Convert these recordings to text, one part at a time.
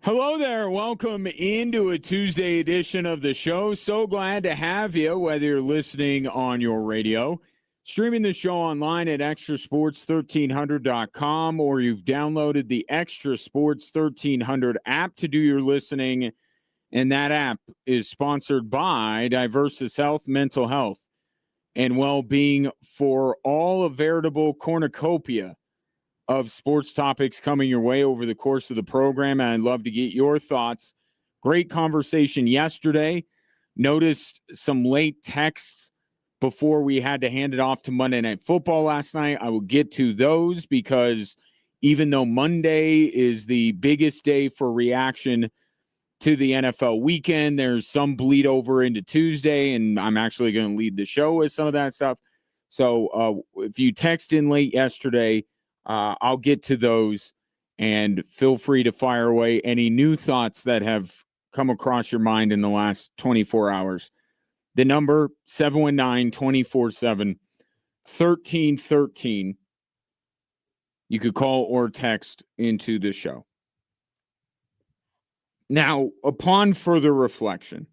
Hello there. Welcome into a Tuesday edition of the show. So glad to have you, whether you're listening on your radio, streaming the show online at extrasports1300.com, or you've downloaded the Extra Sports 1300 app to do your listening. And that app is sponsored by Diversus Health, Mental Health, and Well-Being for all, a veritable cornucopia of sports topics coming your way over the course of the program. And I'd love to get your thoughts. Great conversation yesterday. Noticed some late texts before we had to hand it off to Monday Night Football last night. I will get to those because even though Monday is the biggest day for reaction to the NFL weekend, there's some bleed over into Tuesday, and I'm actually going to lead the show with some of that stuff. So if you text in late yesterday, I'll get to those, and feel free to fire away any new thoughts that have come across your mind in the last 24 hours. The number, 719-247-1313. You could call or text into the show. Now, upon further reflection,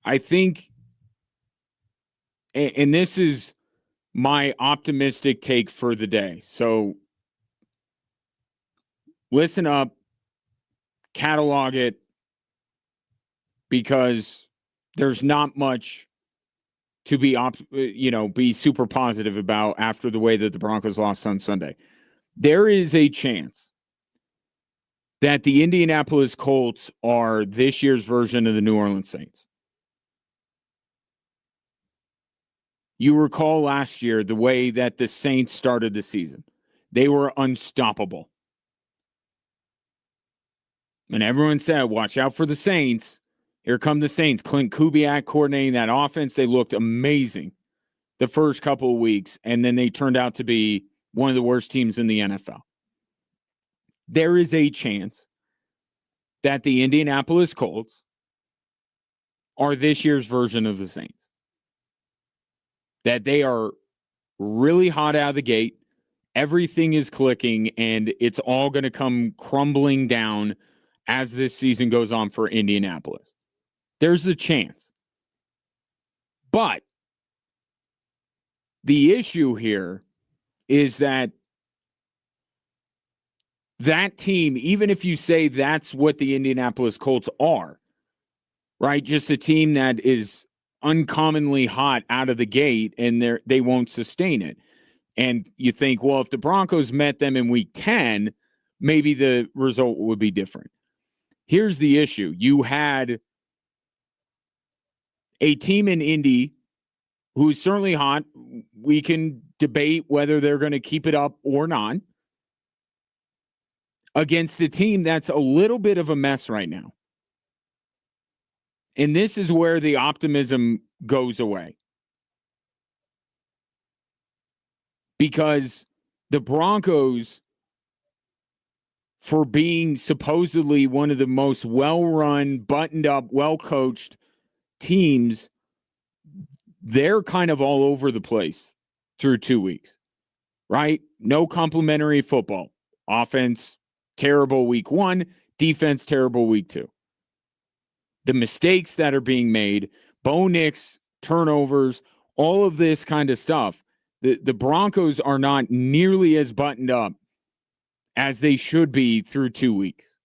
I think, and this is my optimistic take for the day. So listen up, catalog it, because there's not much to be super positive about after the way that the Broncos lost on Sunday. There is a chance that the Indianapolis Colts are this year's version of the New Orleans Saints. You recall last year the way that the Saints started the season. They were unstoppable. And everyone said, watch out for the Saints. Here come the Saints. Clint Kubiak coordinating that offense. They looked amazing the first couple of weeks, and then they turned out to be one of the worst teams in the NFL. There is a chance that the Indianapolis Colts are this year's version of the Saints. That they are really hot out of the gate, everything is clicking, and it's all going to come crumbling down as this season goes on for Indianapolis. There's a chance. But the issue here is that team, even if you say that's what the Indianapolis Colts are, right, just a team that is uncommonly hot out of the gate, and they won't sustain it. And you think, well, if the Broncos met them in week 10, maybe the result would be different. Here's the issue. You had a team in Indy who's certainly hot. We can debate whether they're going to keep it up or not, against a team that's a little bit of a mess right now. And this is where the optimism goes away. Because the Broncos, for being supposedly one of the most well-run, buttoned-up, well-coached teams, they're kind of all over the place through 2 weeks, right? No complimentary football. Offense, terrible week 1. Defense, terrible week 2. The mistakes that are being made, Bo Nix, turnovers, all of this kind of stuff. The Broncos are not nearly as buttoned up as they should be through 2 weeks.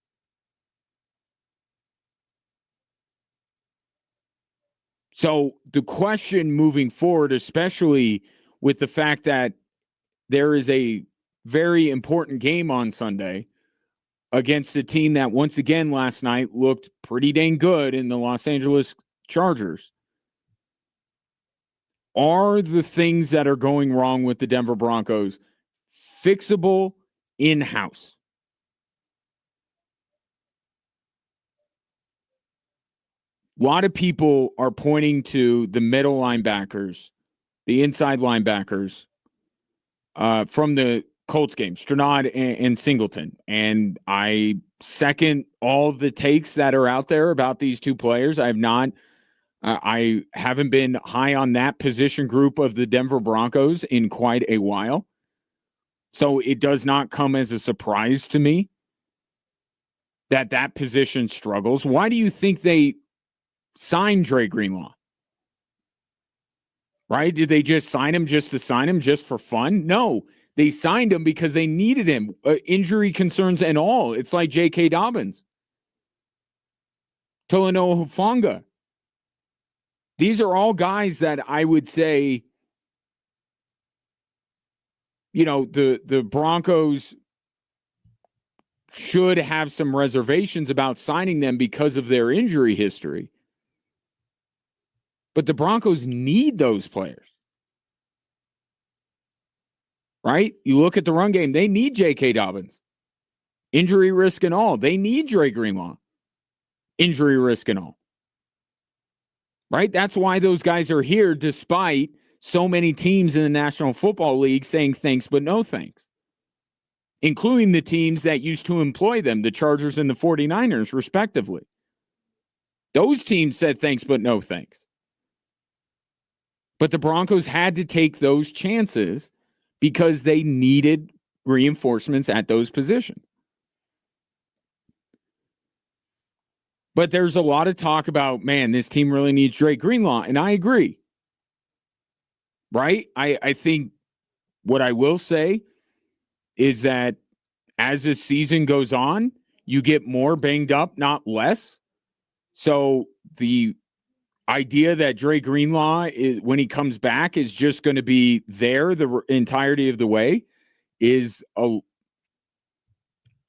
So the question moving forward, especially with the fact that there is a very important game on Sunday against a team that once again last night looked pretty dang good in the Los Angeles Chargers. Are the things that are going wrong with the Denver Broncos fixable in-house? A lot of people are pointing to the middle linebackers, the inside linebackers from the Colts game, Stranad and Singleton. And I second all the takes that are out there about these two players. I haven't been high on that position group of the Denver Broncos in quite a while. So it does not come as a surprise to me that position struggles. Why do you think they signed Dre Greenlaw? Right? Did they just sign him just to sign him just for fun? No, they signed him because they needed him, injury concerns and all. It's like J.K. Dobbins, Talanoa Hufanga. These are all guys that I would say, the Broncos should have some reservations about signing them because of their injury history. But the Broncos need those players. Right? You look at the run game, they need J.K. Dobbins. Injury risk and all. They need Dre Greenlaw. Injury risk and all. Right? That's why those guys are here despite so many teams in the National Football League saying thanks but no thanks, including the teams that used to employ them, the Chargers and the 49ers, respectively. Those teams said thanks but no thanks. But the Broncos had to take those chances because they needed reinforcements at those positions. But there's a lot of talk about, man, this team really needs Dre Greenlaw, and I agree. Right? I think what I will say is that as the season goes on, you get more banged up, not less. So the idea that Dre Greenlaw, when he comes back, is just going to be there the entirety of the way is,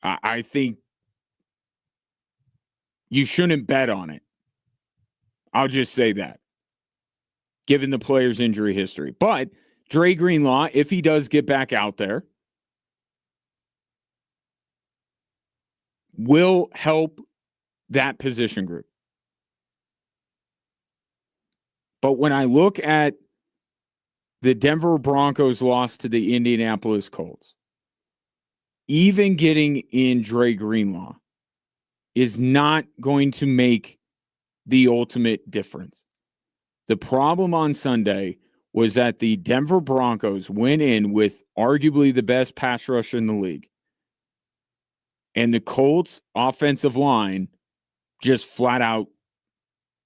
I think you shouldn't bet on it. I'll just say that, given the player's injury history. But Dre Greenlaw, if he does get back out there, will help that position group. But when I look at the Denver Broncos loss to the Indianapolis Colts, even getting in Dre Greenlaw is not going to make the ultimate difference. The problem on Sunday was that the Denver Broncos went in with arguably the best pass rush in the league. And the Colts offensive line just flat out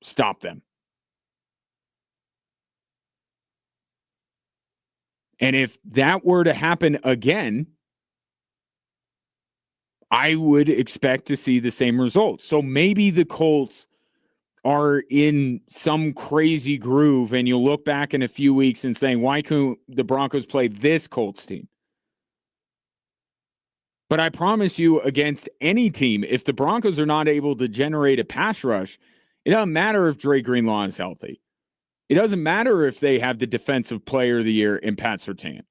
stopped them. And if that were to happen again, I would expect to see the same results. So maybe the Colts are in some crazy groove and you'll look back in a few weeks and saying, why couldn't the Broncos play this Colts team? But I promise you, against any team, if the Broncos are not able to generate a pass rush, it doesn't matter if Dre Greenlaw is healthy. It doesn't matter if they have the defensive player of the year in Pat Surtain.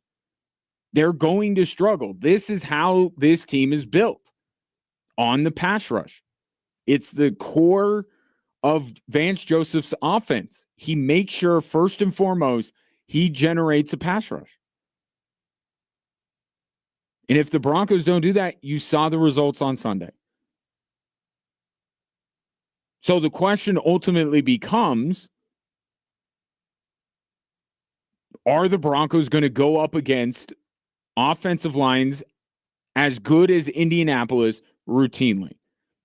They're going to struggle. This is how this team is built, on the pass rush. It's the core of Vance Joseph's offense. He makes sure, first and foremost, he generates a pass rush. And if the Broncos don't do that, you saw the results on Sunday. So the question ultimately becomes, are the Broncos going to go up against offensive lines as good as Indianapolis routinely?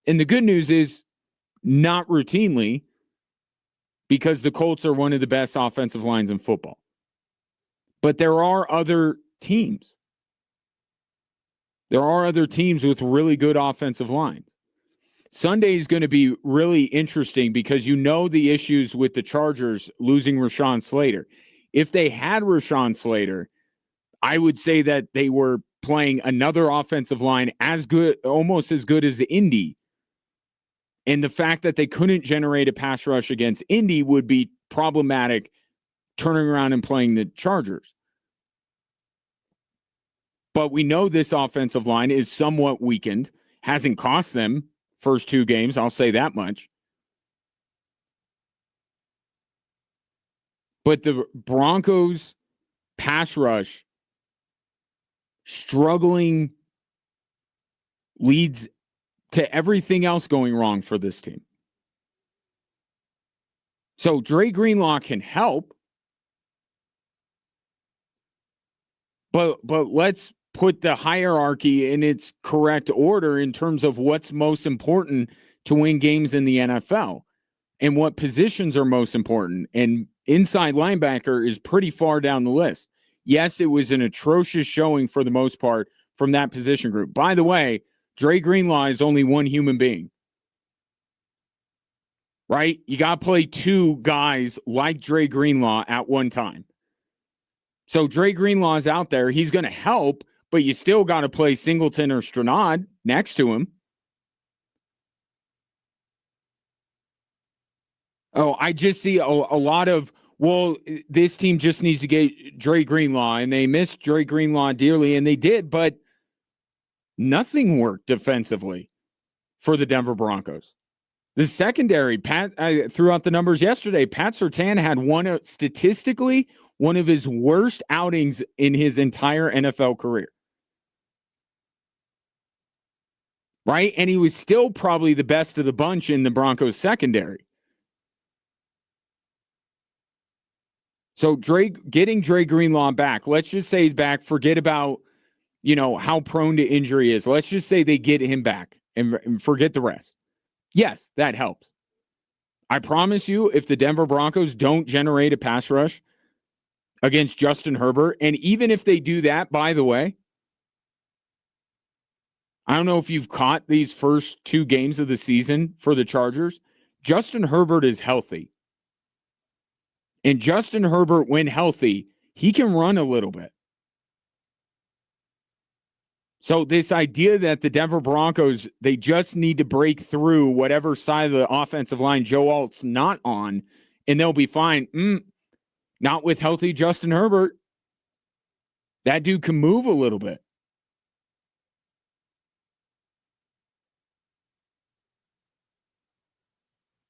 And the good news is not routinely, because the Colts are one of the best offensive lines in football. But there are other teams. There are other teams with really good offensive lines. Sunday is going to be really interesting because you know the issues with the Chargers losing Rashawn Slater. If they had Rashawn Slater, I would say that they were playing another offensive line as good, almost as good as Indy. And the fact that they couldn't generate a pass rush against Indy would be problematic turning around and playing the Chargers. But we know this offensive line is somewhat weakened. Hasn't cost them first two games, I'll say that much. But the Broncos pass rush struggling leads to everything else going wrong for this team. So Dre Greenlaw can help. But let's put the hierarchy in its correct order in terms of what's most important to win games in the NFL and what positions are most important. And inside linebacker is pretty far down the list. Yes, it was an atrocious showing for the most part from that position group. By the way, Dre Greenlaw is only one human being. Right? You got to play two guys like Dre Greenlaw at one time. So Dre Greenlaw is out there. He's going to help, but you still got to play Singleton or Stranad next to him. Oh, I just see a lot of, well, this team just needs to get Dre Greenlaw, and they missed Dre Greenlaw dearly, and they did, but nothing worked defensively for the Denver Broncos. The secondary, Pat, I threw out the numbers yesterday. Pat Surtain had statistically one of his worst outings in his entire NFL career. Right? And he was still probably the best of the bunch in the Broncos secondary. So getting Dre Greenlaw back, let's just say he's back. Forget about, how prone to injury is. Let's just say they get him back and forget the rest. Yes, that helps. I promise you, if the Denver Broncos don't generate a pass rush against Justin Herbert, and even if they do that, by the way, I don't know if you've caught these first two games of the season for the Chargers. Justin Herbert is healthy. And Justin Herbert, when healthy, he can run a little bit. So this idea that the Denver Broncos, they just need to break through whatever side of the offensive line Joe Alt's not on, and they'll be fine. Not with healthy Justin Herbert. That dude can move a little bit.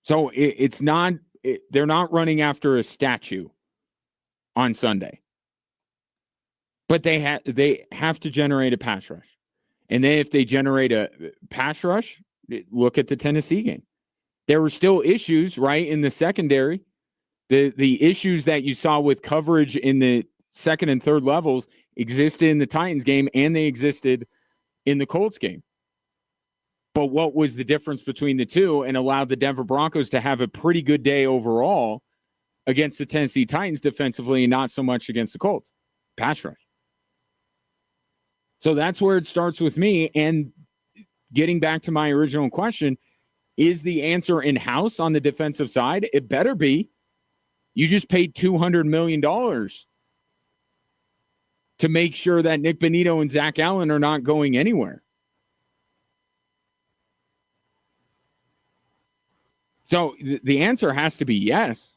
So it's not, they're not running after a statue on Sunday. But they have to generate a pass rush. And then if they generate a pass rush, look at the Tennessee game. There were still issues, right, in the secondary. The issues that you saw with coverage in the second and third levels existed in the Titans game, and they existed in the Colts game. But what was the difference between the two and allowed the Denver Broncos to have a pretty good day overall against the Tennessee Titans defensively and not so much against the Colts? Pass rush. So that's where it starts with me. And getting back to my original question, is the answer in-house on the defensive side? It better be. You just paid $200 million to make sure that Nick Bonito and Zach Allen are not going anywhere. So the answer has to be yes.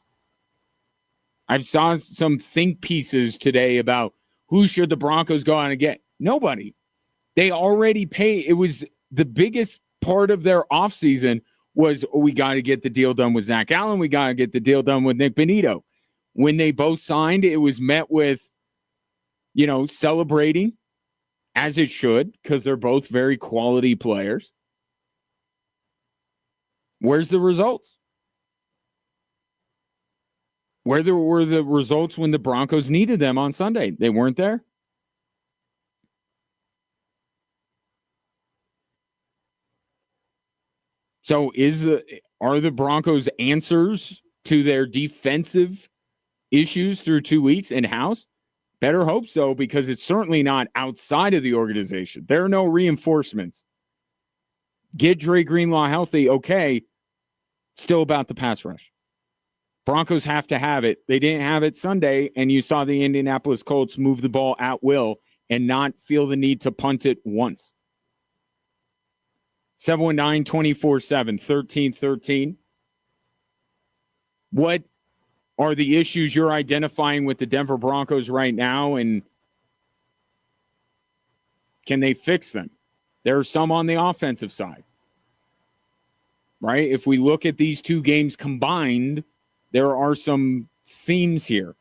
I've saw some think pieces today about who should the Broncos go out and get. Nobody. They already pay. It was the biggest part of their offseason was, we got to get the deal done with Zach Allen. We got to get the deal done with Nick Bonito. When they both signed, it was met with, celebrating, as it should, because they're both very quality players. Where's the results? Where were the results when the Broncos needed them on Sunday? They weren't there. So are the Broncos answers to their defensive issues through 2 weeks in-house? Better hope so, because it's certainly not outside of the organization. There are no reinforcements. Get Dre Greenlaw healthy, okay. Still about the pass rush. Broncos have to have it. They didn't have it Sunday, and you saw the Indianapolis Colts move the ball at will and not feel the need to punt it once. 719-24-7-1313. What are the issues you're identifying with the Denver Broncos right now, and can they fix them? There are some on the offensive side, right? If we look at these two games combined, there are some themes here.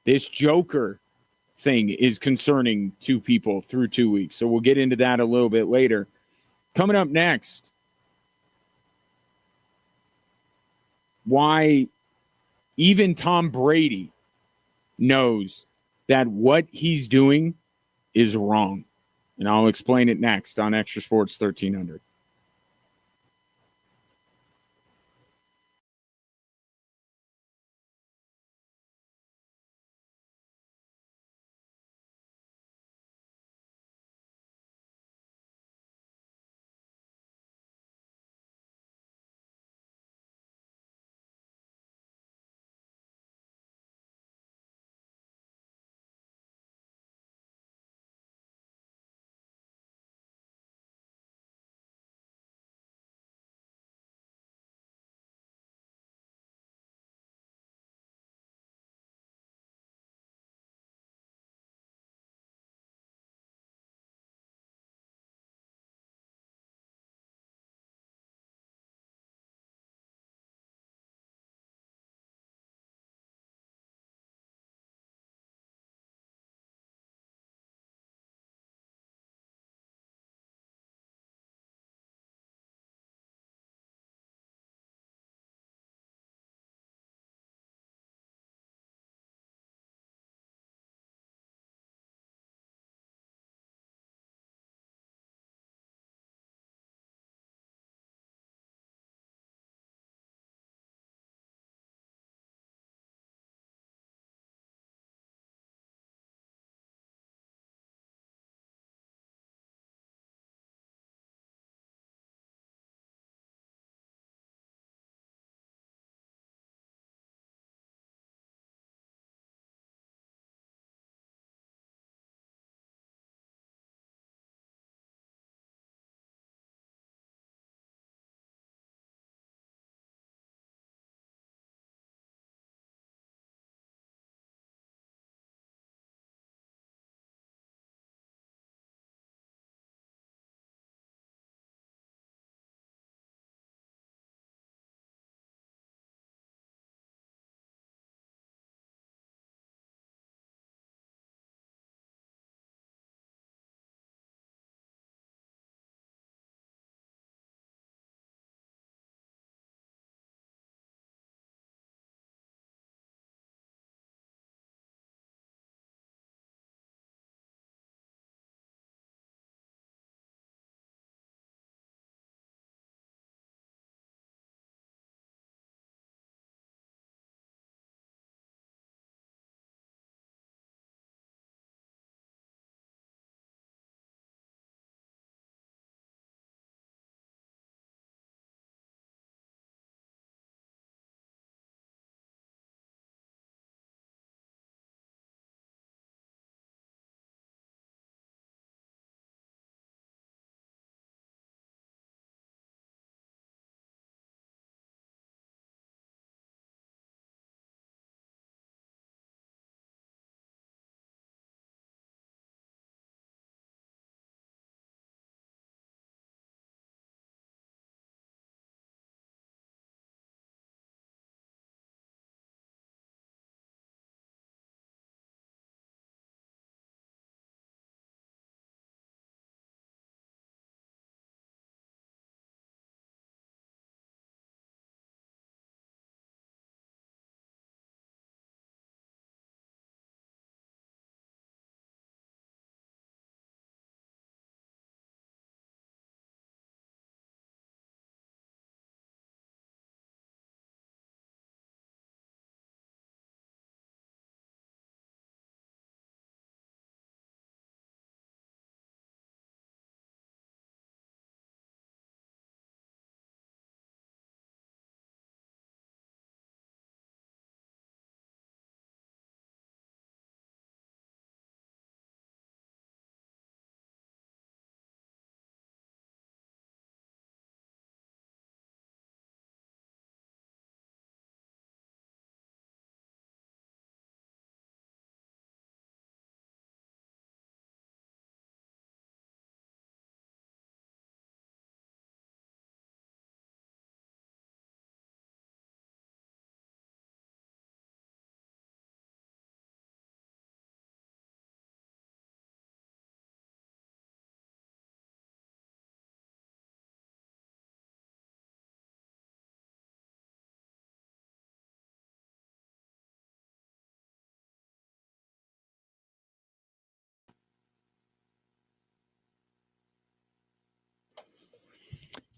This Joker thing is concerning to people through 2 weeks, so we'll get into that a little bit later. Coming up next, why even Tom Brady knows that what he's doing is wrong. And I'll explain it next on Extra Sports 1300.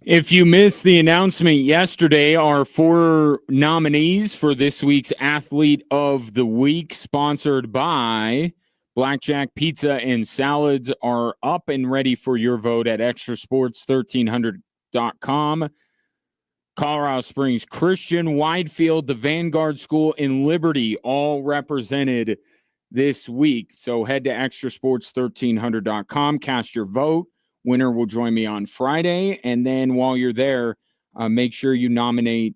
If you missed the announcement yesterday, our 4 nominees for this week's Athlete of the Week, sponsored by Blackjack Pizza and Salads, are up and ready for your vote at extrasports1300.com. Colorado Springs Christian, Widefield, the Vanguard School, and Liberty all represented this week. So head to extrasports1300.com, cast your vote. Winner will join me on Friday. And then while you're there, make sure you nominate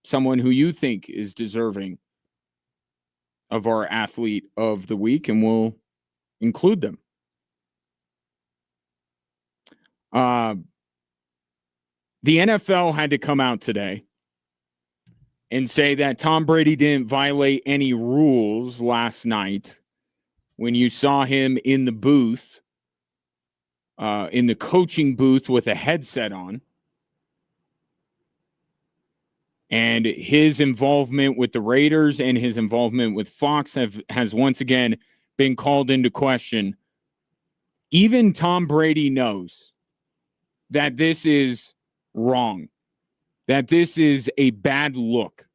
someone who you think is deserving of our Athlete of the Week, and we'll include them. The NFL had to come out today and say that Tom Brady didn't violate any rules last night when you saw him in the booth, in the coaching booth with a headset on. And his involvement with the Raiders and his involvement with Fox has once again been called into question. Even Tom Brady knows that this is wrong, that this is a bad look.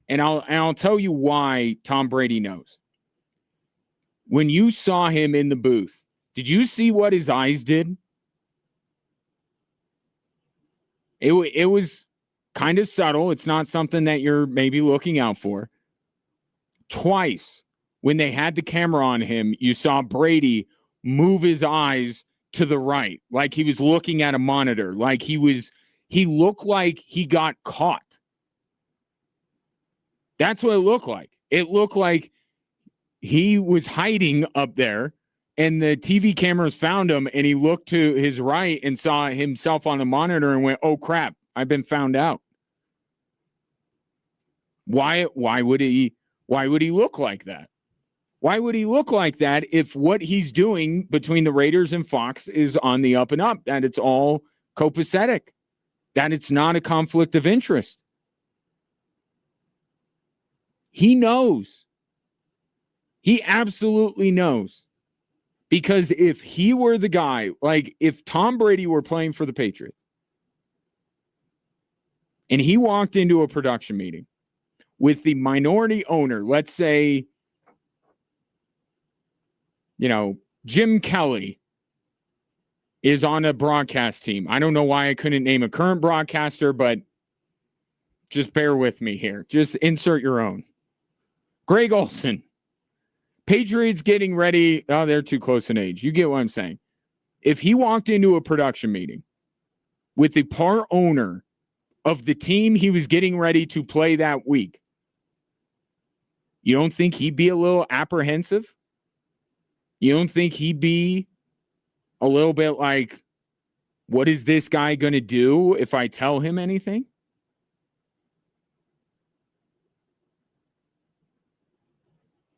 And I'll tell you why Tom Brady knows. When you saw him in the booth, did you see what his eyes did? It was kind of subtle. It's not something that you're maybe looking out for. Twice, when they had the camera on him, you saw Brady move his eyes to the right, like he was looking at a monitor, like he looked like he got caught. That's what it looked like. It looked like he was hiding up there and the TV cameras found him and he looked to his right and saw himself on the monitor and went, "Oh crap, I've been found out." Why would he look like that? Why would he look like that if what he's doing between the Raiders and Fox is on the up and up, that it's all copacetic, that it's not a conflict of interest? He knows. He absolutely knows. Because if he were the guy, like if Tom Brady were playing for the Patriots and he walked into a production meeting with the minority owner, let's say, Jim Kelly is on a broadcast team. I don't know why I couldn't name a current broadcaster, but just bear with me here. Just insert your own. Greg Olson. Patriots getting ready. Oh, they're too close in age. You get what I'm saying. If he walked into a production meeting with the part owner of the team he was getting ready to play that week, you don't think he'd be a little apprehensive? You don't think he'd be a little bit like, what is this guy going to do if I tell him anything?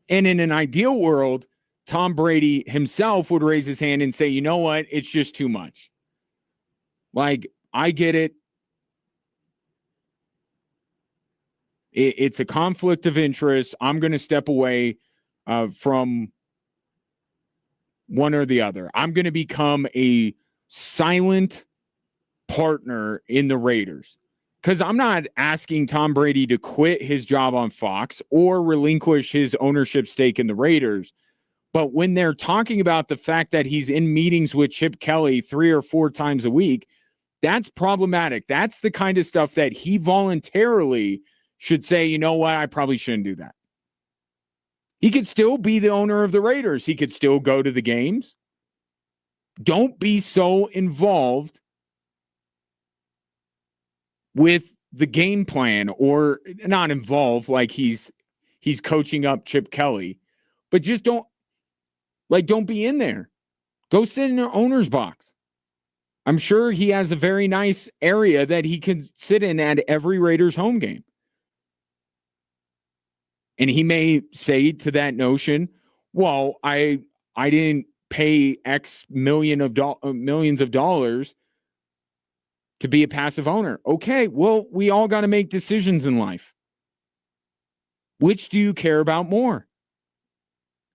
And in an ideal world, Tom Brady himself would raise his hand and say, you know what? It's just too much. Like, I get it. It's a conflict of interest. I'm going to step away from one or the other. I'm going to become a silent partner in the Raiders. Because I'm not asking Tom Brady to quit his job on Fox or relinquish his ownership stake in the Raiders. But when they're talking about the fact that he's in meetings with Chip Kelly 3 or 4 times a week, that's problematic. That's the kind of stuff that he voluntarily should say, you know what, I probably shouldn't do that. He could still be the owner of the Raiders. He could still go to the games. Don't be so involved with the game plan, or not involved like he's coaching up Chip Kelly, but just don't be in there. Go sit in the owner's box. I'm sure he has a very nice area that he can sit in at every Raiders home game. And he may say to that notion, well, I didn't pay X millions of dollars to be a passive owner. Okay, well, we all got to make decisions in life. Which do you care about more?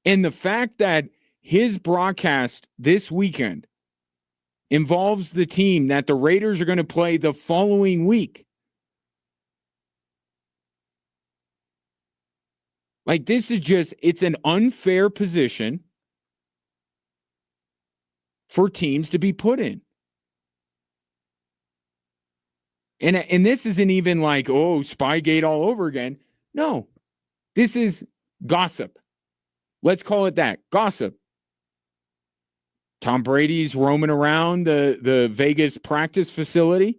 And the fact that his broadcast this weekend involves the team that the Raiders are going to play the following week. Like, this is just, it's an unfair position for teams to be put in. And this isn't even like, oh, Spygate all over again. No, this is gossip. Let's call it that, gossip. Tom Brady's roaming around the Vegas practice facility,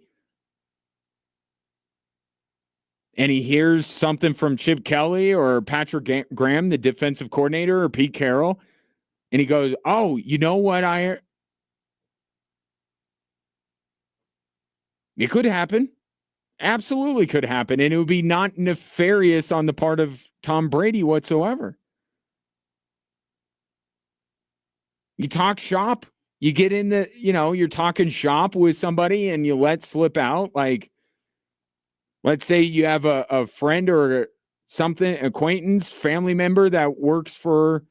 and he hears something from Chip Kelly or Patrick Graham, the defensive coordinator, or Pete Carroll, and he goes, oh, you know what? It could happen. Absolutely could happen. And it would be not nefarious on the part of Tom Brady whatsoever. You talk shop, you get in you're talking shop with somebody and you let slip out. Like, let's say you have a friend or something, acquaintance, family member that works for,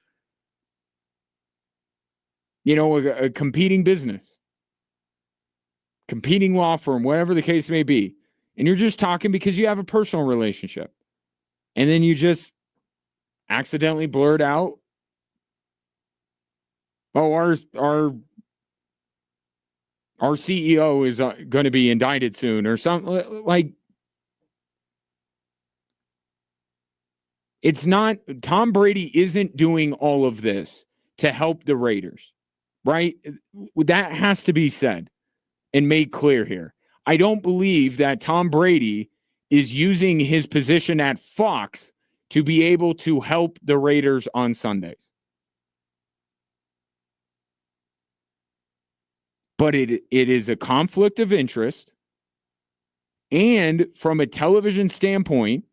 a competing business, competing law firm, whatever the case may be. And you're just talking because you have a personal relationship. And then you just accidentally blurt out, oh, our CEO is going to be indicted soon or something. Like, it's not, Tom Brady isn't doing all of this to help the Raiders, right? That has to be said and made clear here. I don't believe that Tom Brady is using his position at Fox to be able to help the Raiders on Sundays. But it is a conflict of interest. And from a television standpoint,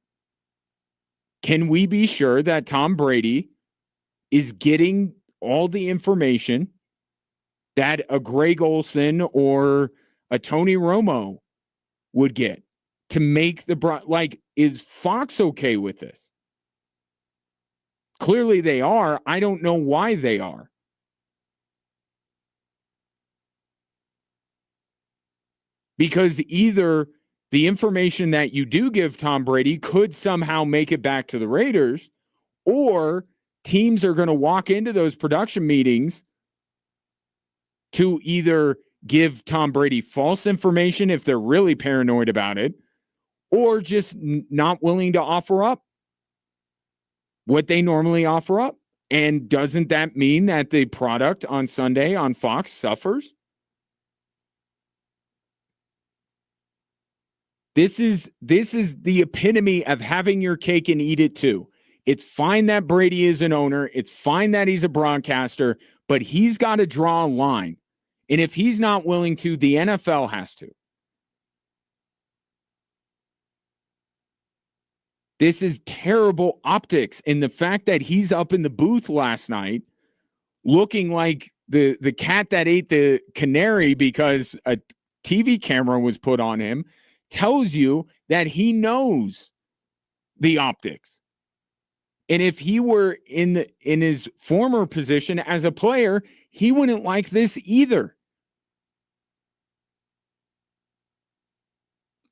can we be sure that Tom Brady is getting all the information that a Greg Olsen or a Tony Romo would get to make is Fox okay with this? Clearly they are. I don't know why they are. Because either the information that you do give Tom Brady could somehow make it back to the Raiders, or teams are going to walk into those production meetings to either give Tom Brady false information if they're really paranoid about it, or just not willing to offer up what they normally offer up. And doesn't that mean that the product on Sunday on Fox suffers? This is the epitome of having your cake and eat it too. It's fine that Brady is an owner. It's fine that he's a broadcaster, but he's got to draw a line. And if he's not willing to, the NFL has to. This is terrible optics. And the fact that he's up in the booth last night looking like the cat that ate the canary because a TV camera was put on him tells you that he knows the optics. And if he were in his former position as a player, he wouldn't like this either.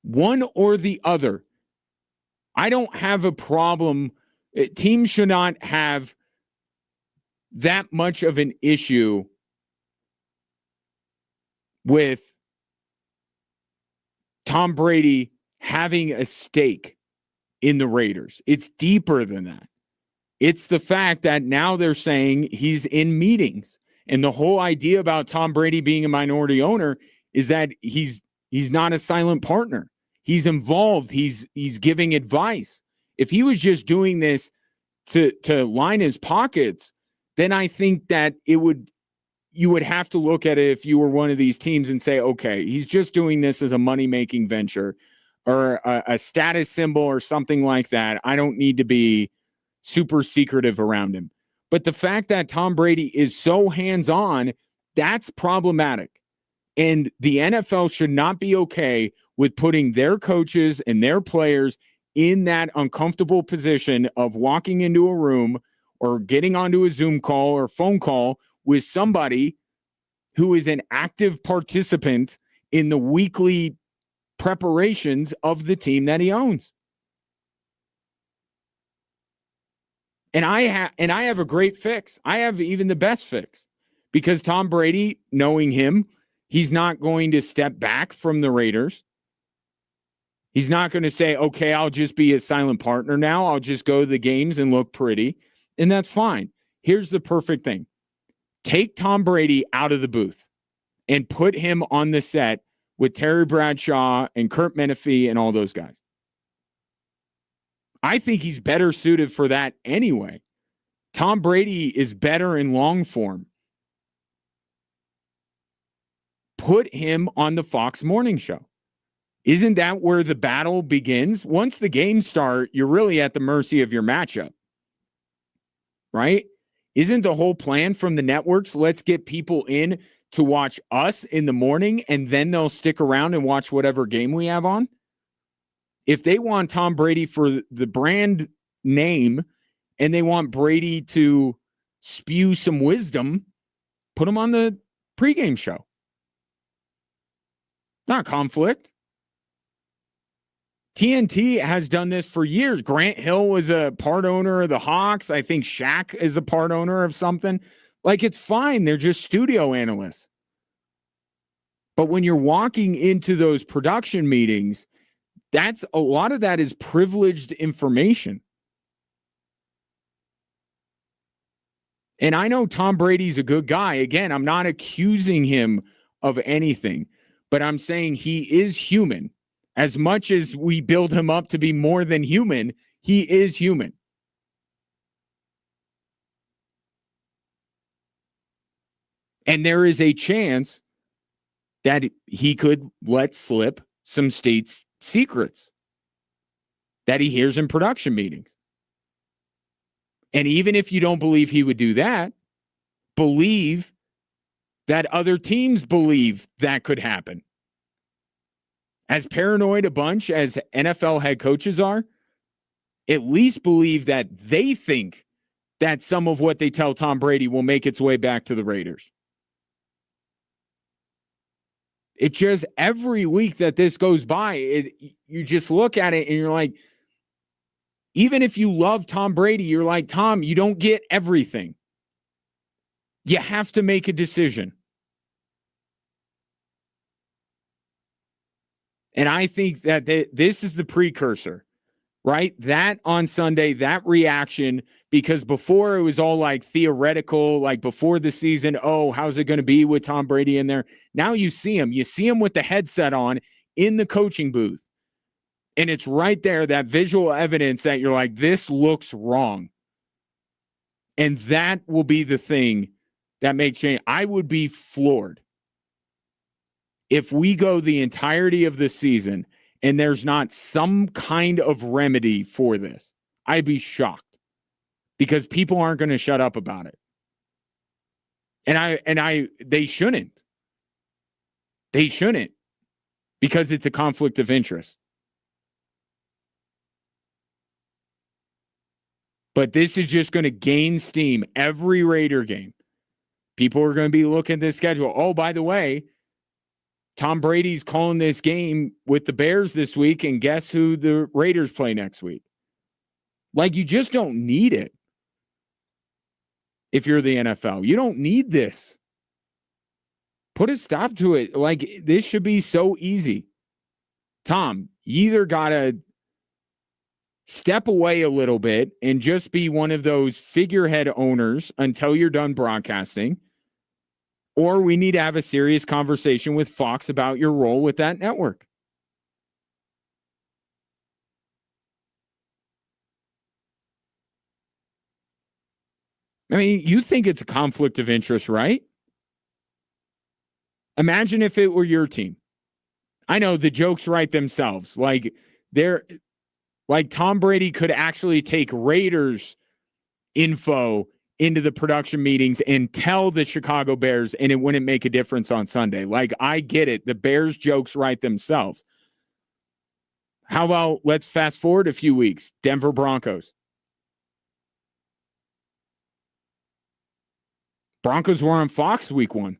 One or the other. I don't have a problem. Teams should not have that much of an issue with Tom Brady having a stake in the Raiders. It's deeper than that. It's the fact that now they're saying he's in meetings. And the whole idea about Tom Brady being a minority owner is that he's not a silent partner. He's involved. He's giving advice. If he was just doing this to line his pockets, then I think that you would have to look at it if you were one of these teams and say, okay, he's just doing this as a money-making venture or a status symbol or something like that. I don't need to be super secretive around him. But the fact that Tom Brady is so hands-on, that's problematic. And the NFL should not be okay with putting their coaches and their players in that uncomfortable position of walking into a room or getting onto a Zoom call or phone call with somebody who is an active participant in the weekly preparations of the team that he owns. And I have a great fix. I have even the best fix, because Tom Brady, knowing him, he's not going to step back from the Raiders. He's not going to say, okay, I'll just be a silent partner now. I'll just go to the games and look pretty. And that's fine. Here's the perfect thing. Take Tom Brady out of the booth and put him on the set with Terry Bradshaw and Kurt Menefee and all those guys. I think he's better suited for that anyway. Tom Brady is better in long form. Put him on the Fox Morning Show. Isn't that where the battle begins? Once the games start, you're really at the mercy of your matchup, right? Isn't the whole plan from the networks, let's get people in to watch us in the morning, and then they'll stick around and watch whatever game we have on? If they want Tom Brady for the brand name and they want Brady to spew some wisdom, put him on the pregame show. Not conflict. TNT has done this for years. Grant Hill was a part owner of the Hawks. I think Shaq is a part owner of something. Like, it's fine. They're just studio analysts. But when you're walking into those production meetings, that's a lot of that is privileged information. And I know Tom Brady's a good guy. Again, I'm not accusing him of anything, but I'm saying he is human. As much as we build him up to be more than human, he is human. And there is a chance that he could let slip some state's secrets that he hears in production meetings. And even if you don't believe he would do that, believe that other teams believe that could happen. As paranoid a bunch as NFL head coaches are, at least believe that they think that some of what they tell Tom Brady will make its way back to the Raiders. It just, every week that this goes by, you just look at it and you're like, even if you love Tom Brady, you're like, Tom, you don't get everything. You have to make a decision. And I think that this is the precursor, right? That on Sunday, that reaction, because before it was all like theoretical, like before the season, oh, how's it going to be with Tom Brady in there? Now you see him. You see him with the headset on in the coaching booth. And it's right there, that visual evidence that you're like, this looks wrong. And that will be the thing that makes change. I would be floored if we go the entirety of the season and there's not some kind of remedy for this. I'd be shocked, because people aren't going to shut up about it. And they shouldn't. They shouldn't, because it's a conflict of interest. But this is just going to gain steam every Raider game. People are going to be looking at this schedule. Oh, by the way, Tom Brady's calling this game with the Bears this week, and guess who the Raiders play next week? Like, you just don't need it. If you're the NFL, you don't need this. Put a stop to it. Like, this should be so easy. Tom, you either got to step away a little bit and just be one of those figurehead owners until you're done broadcasting, or we need to have a serious conversation with Fox about your role with that network. I mean, you think it's a conflict of interest, right? Imagine if it were your team. I know the jokes write themselves. Like Tom Brady could actually take Raiders info into the production meetings and tell the Chicago Bears, and it wouldn't make a difference on Sunday. Like, I get it. The Bears jokes write themselves. How about, let's fast forward a few weeks. Denver Broncos. Broncos were on Fox week 1.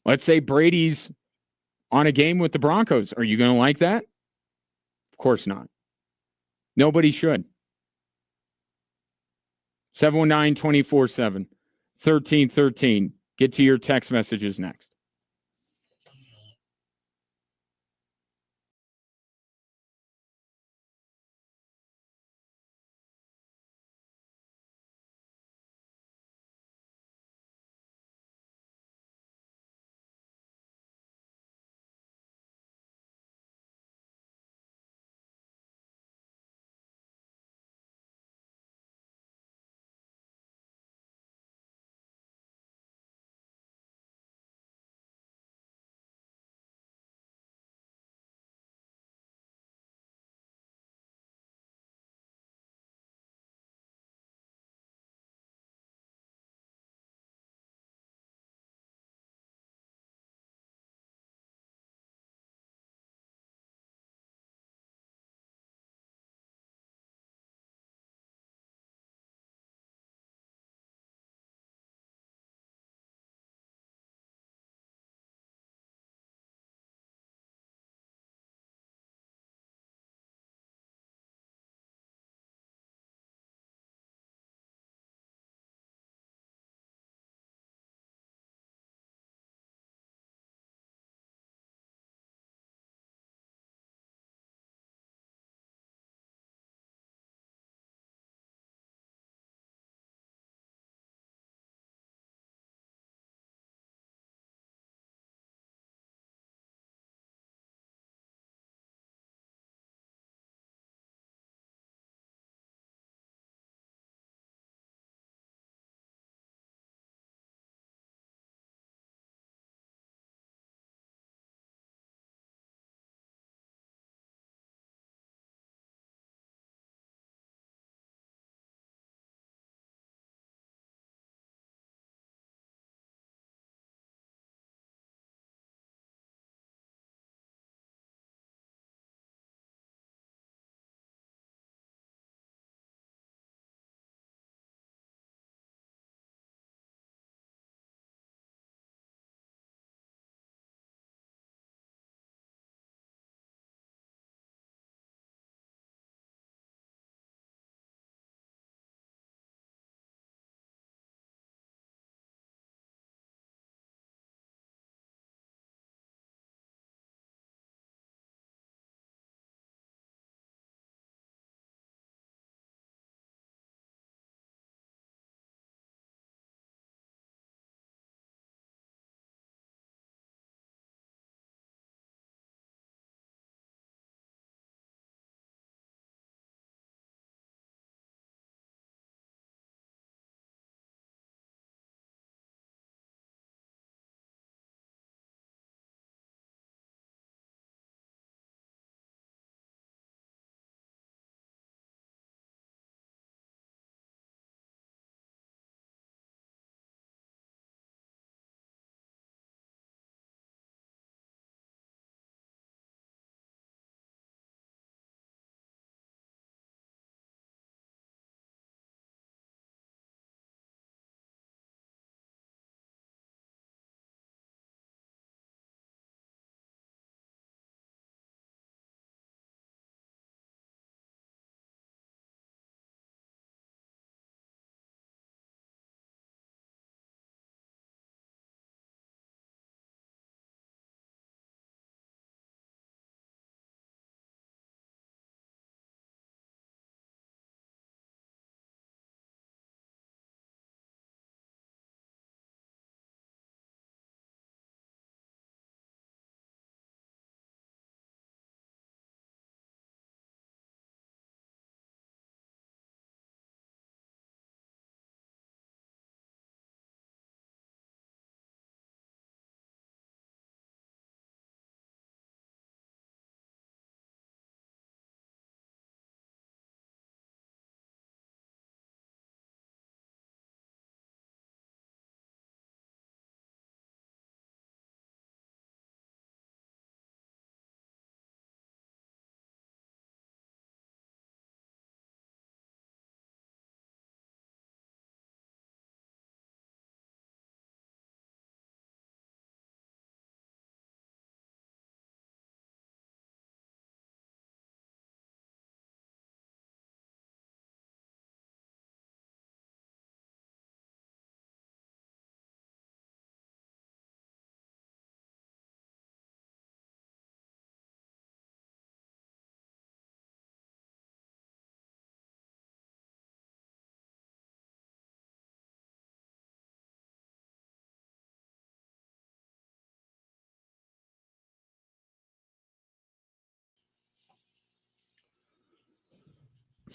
Let's say Brady's on a game with the Broncos. Are you going to like that? Of course not. Nobody should. 719-24-7, 1313. Get to your text messages next.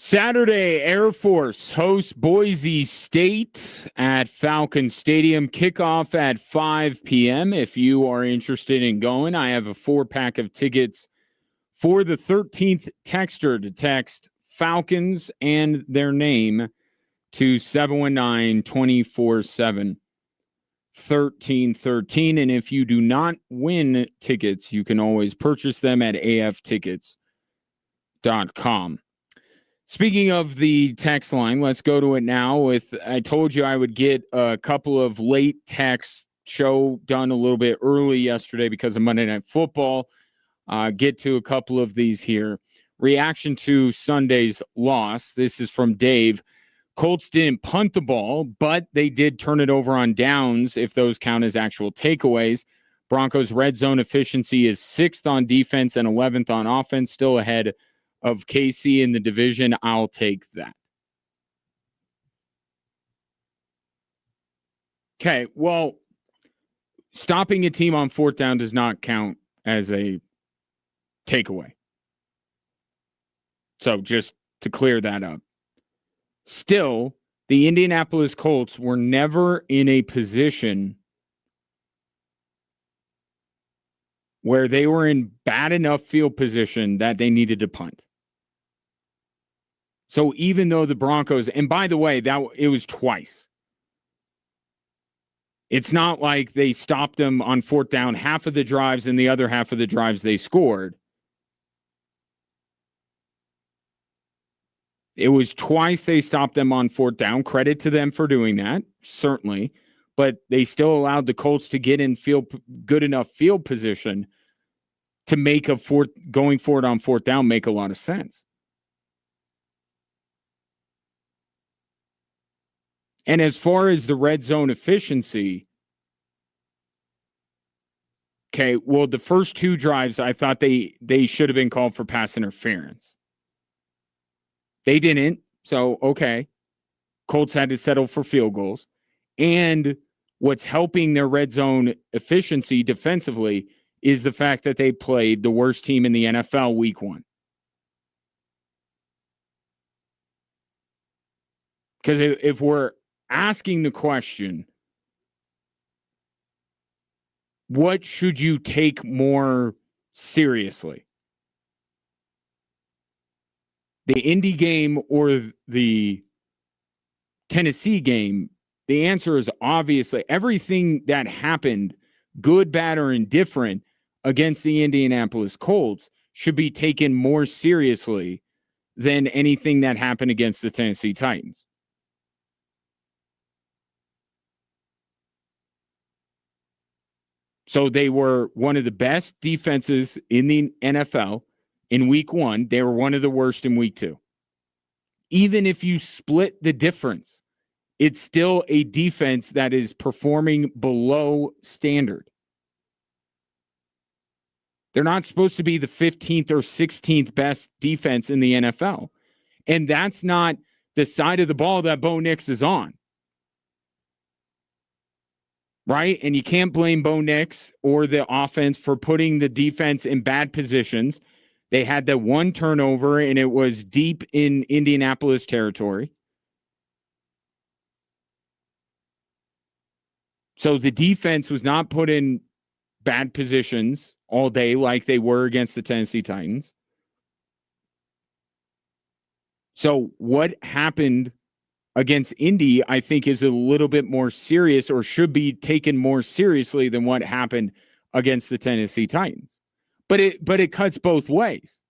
Saturday, Air Force hosts Boise State at Falcon Stadium. Kickoff at 5 p.m. If you are interested in going, I have a 4-pack of tickets for the 13th texter to text Falcons and their name to 719-247-1313. And if you do not win tickets, you can always purchase them at aftickets.com. Speaking of the text line, let's go to it now. I told you I would get a couple of late texts, show done a little bit early yesterday because of Monday Night Football. Get to a couple of these here. Reaction to Sunday's loss. This is from Dave. Colts didn't punt the ball, but they did turn it over on downs if those count as actual takeaways. Broncos' red zone efficiency is 6th on defense and 11th on offense, still ahead of KC in the division. I'll take that. Okay, well, stopping a team on 4th down does not count as a takeaway. So just to clear that up. Still, the Indianapolis Colts were never in a position where they were in bad enough field position that they needed to punt. So even though the Broncos, and by the way, it was twice. It's not like they stopped them on 4th down half of the drives and the other half of the drives they scored. It was twice they stopped them on 4th down. Credit to them for doing that, certainly. But they still allowed the Colts to get in good enough field position to make going forward on 4th down make a lot of sense. And as far as the red zone efficiency, okay, well, the first 2 drives, I thought they should have been called for pass interference. They didn't, so okay. Colts had to settle for field goals. And what's helping their red zone efficiency defensively is the fact that they played the worst team in the NFL week 1. Because if we're asking the question, what should you take more seriously? The Indy game or the Tennessee game? The answer is obviously everything that happened, good, bad, or indifferent, against the Indianapolis Colts should be taken more seriously than anything that happened against the Tennessee Titans. So they were one of the best defenses in the NFL in week 1. They were one of the worst in week 2. Even if you split the difference, it's still a defense that is performing below standard. They're not supposed to be the 15th or 16th best defense in the NFL. And that's not the side of the ball that Bo Nix is on. Right? And you can't blame Bo Nix or the offense for putting the defense in bad positions. They had that 1 turnover, and it was deep in Indianapolis territory. So the defense was not put in bad positions all day like they were against the Tennessee Titans. So what happened against Indy, I think, is a little bit more serious or should be taken more seriously than what happened against the Tennessee Titans. But it cuts both ways.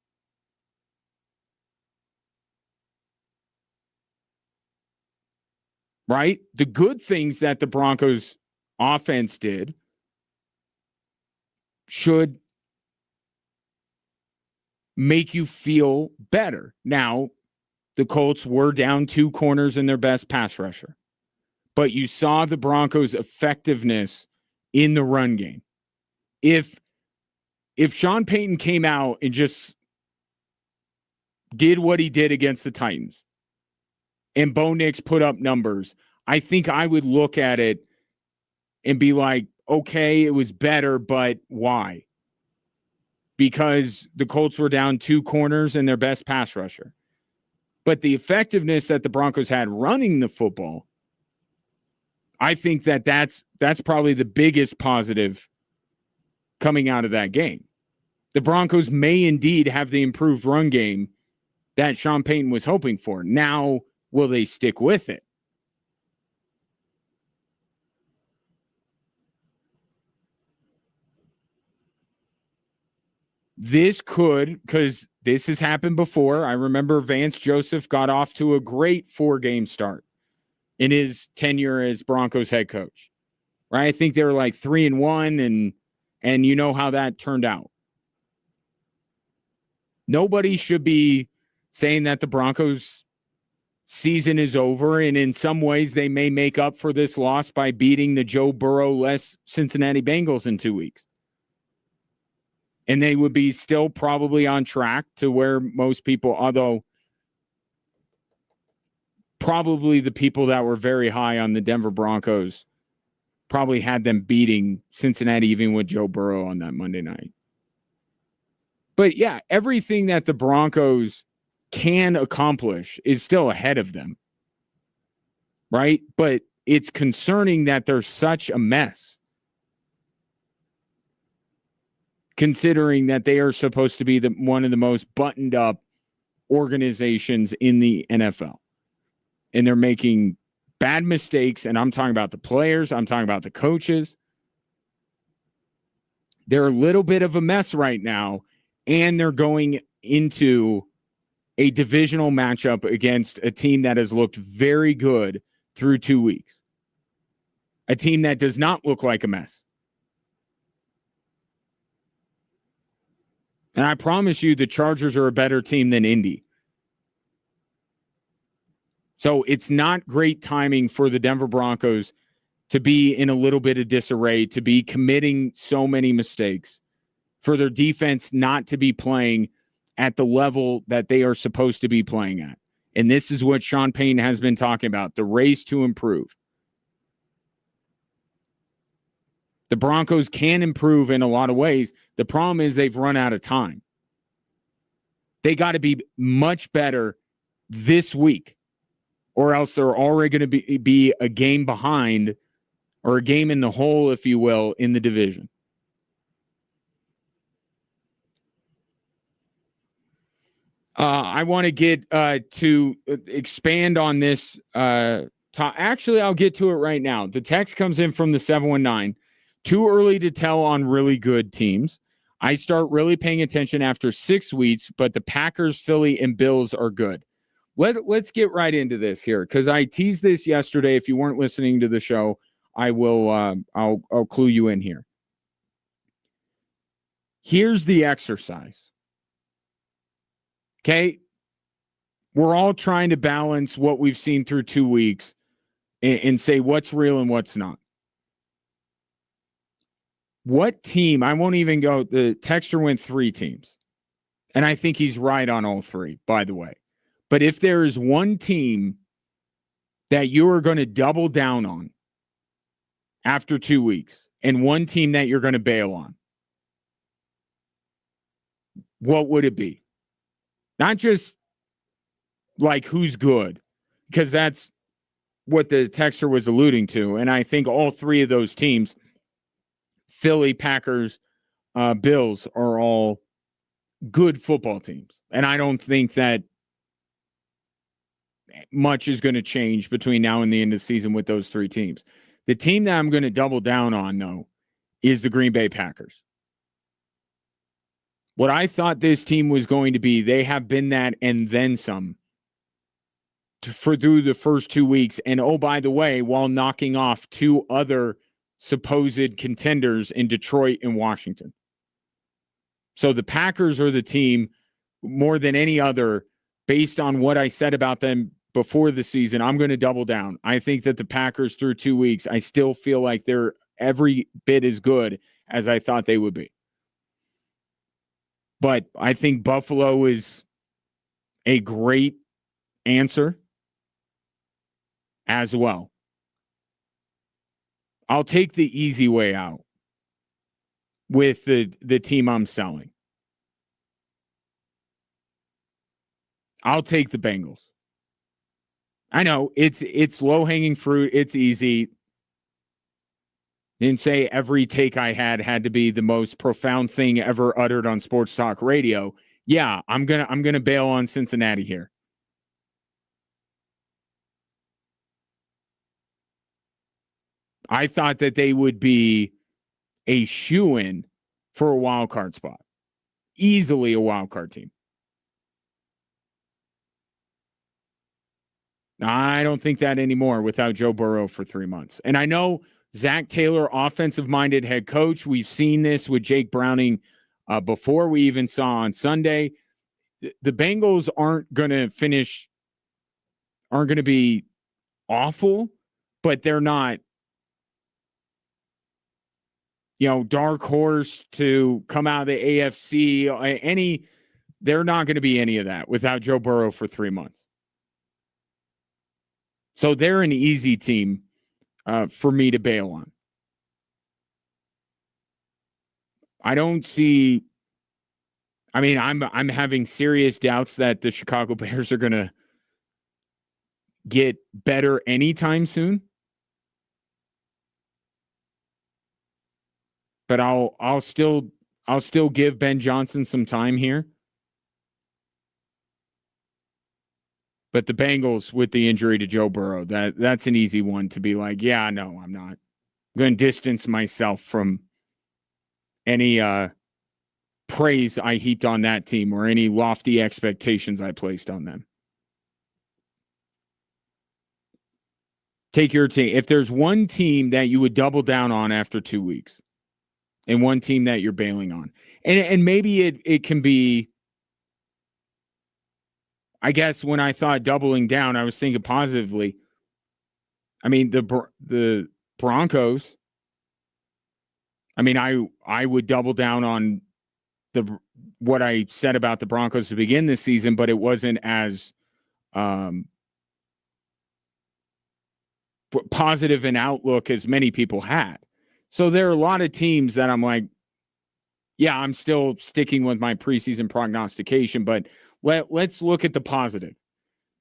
Right? The good things that the Broncos offense did should make you feel better. Now, the Colts were down 2 corners in their best pass rusher. But you saw the Broncos' effectiveness in the run game. If Sean Payton came out and just did what he did against the Titans and Bo Nix put up numbers, I think I would look at it and be like, okay, it was better, but why? Because the Colts were down 2 corners and their best pass rusher. But the effectiveness that the Broncos had running the football, I think that's probably the biggest positive coming out of that game. The Broncos may indeed have the improved run game that Sean Payton was hoping for. Now, will they stick with it? This could, because this has happened before. I remember Vance Joseph got off to a great 4-game start in his tenure as Broncos head coach. Right? I think they were like 3-1, and you know how that turned out. Nobody should be saying that the Broncos season is over, and in some ways they may make up for this loss by beating the Joe Burrow-less Cincinnati Bengals in 2 weeks. And they would be still probably on track to where most people, although probably the people that were very high on the Denver Broncos probably had them beating Cincinnati even with Joe Burrow on that Monday night. But yeah, everything that the Broncos can accomplish is still ahead of them. Right? But it's concerning that they're such a mess, considering that they are supposed to be one of the most buttoned up organizations in the NFL. And they're making bad mistakes, and I'm talking about the players, I'm talking about the coaches. They're a little bit of a mess right now, and they're going into a divisional matchup against a team that has looked very good through 2 weeks. A team that does not look like a mess. And I promise you the Chargers are a better team than Indy. So it's not great timing for the Denver Broncos to be in a little bit of disarray, to be committing so many mistakes, for their defense not to be playing at the level that they are supposed to be playing at. And this is what Sean Payton has been talking about, the race to improve. The Broncos can improve in a lot of ways. The problem is they've run out of time. They got to be much better this week, or else they're already going to be a game behind, or a game in the hole, if you will, in the division. I want to get to expand on this. Actually, I'll get to it right now. The text comes in from the 719. Too early to tell on really good teams. I start really paying attention after 6 weeks, but the Packers, Philly, and Bills are good. Let's get right into this here, because I teased this yesterday. If you weren't listening to the show, I will. I'll clue you in here. Here's the exercise. Okay, we're all trying to balance what we've seen through 2 weeks and say what's real and what's not. What team? I won't even go. The texter went 3 teams, and I think he's right on all 3, by the way. But if there is one team that you are going to double down on after 2 weeks, and one team that you're going to bail on, what would it be? Not just like who's good, because that's what the texter was alluding to. And I think all 3 of those teams, Philly, Packers, Bills, are all good football teams. And I don't think that much is going to change between now and the end of the season with those 3 teams. The team that I'm going to double down on, though, is the Green Bay Packers. What I thought this team was going to be, they have been that and then some through the first 2 weeks. And oh, by the way, while knocking off 2 other supposed contenders in Detroit and Washington. So the Packers are the team more than any other, based on what I said about them before the season. I'm going to double down. I think that the Packers through 2 weeks, I still feel like they're every bit as good as I thought they would be. But I think Buffalo is a great answer as well. I'll take the easy way out with the team I'm selling. I'll take the Bengals. I know it's low-hanging fruit. It's easy. Didn't say every take I had to be the most profound thing ever uttered on sports talk radio. Yeah, I'm gonna bail on Cincinnati here. I thought that they would be a shoo-in for a wild card spot. Easily a wild card team. I don't think that anymore without Joe Burrow for 3 months. And I know Zach Taylor, offensive-minded head coach. We've seen this with Jake Browning before we even saw on Sunday. The Bengals aren't going to be awful, but they're not, dark horse to come out of the AFC. They're not going to be any of that without Joe Burrow for 3 months. So they're an easy team for me to bail on. I don't see. I mean, I'm having serious doubts that the Chicago Bears are going to get better anytime soon. But I'll still give Ben Johnson some time here. But the Bengals with the injury to Joe Burrow, that's an easy one to be like, yeah, no, I'm not. I'm going to distance myself from any praise I heaped on that team or any lofty expectations I placed on them. Take your team. If there's one team that you would double down on after 2 weeks and one team that you're bailing on, and maybe it can be, I guess when I thought doubling down, I was thinking positively. I mean, the Broncos, I mean, I would double down on what I said about the Broncos to begin this season, but it wasn't as positive an outlook as many people had. So there are a lot of teams that I'm like, yeah, I'm still sticking with my preseason prognostication, but let's look at the positive.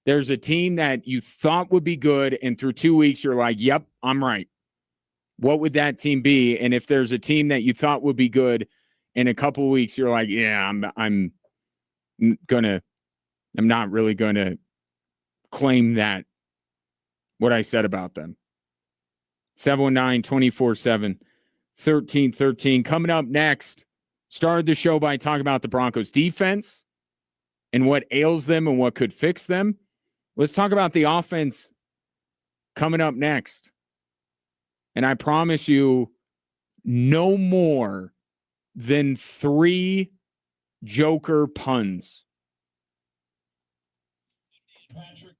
There's a team that you thought would be good, and through 2 weeks, you're like, yep, I'm right. What would that team be? And if there's a team that you thought would be good in a couple of weeks, you're like, yeah, I'm not really gonna claim that what I said about them. 719-24-7-1313. Coming up next, started the show by talking about the Broncos defense and what ails them and what could fix them. Let's talk about the offense coming up next. And I promise you, no more than 3 Joker puns. Patrick.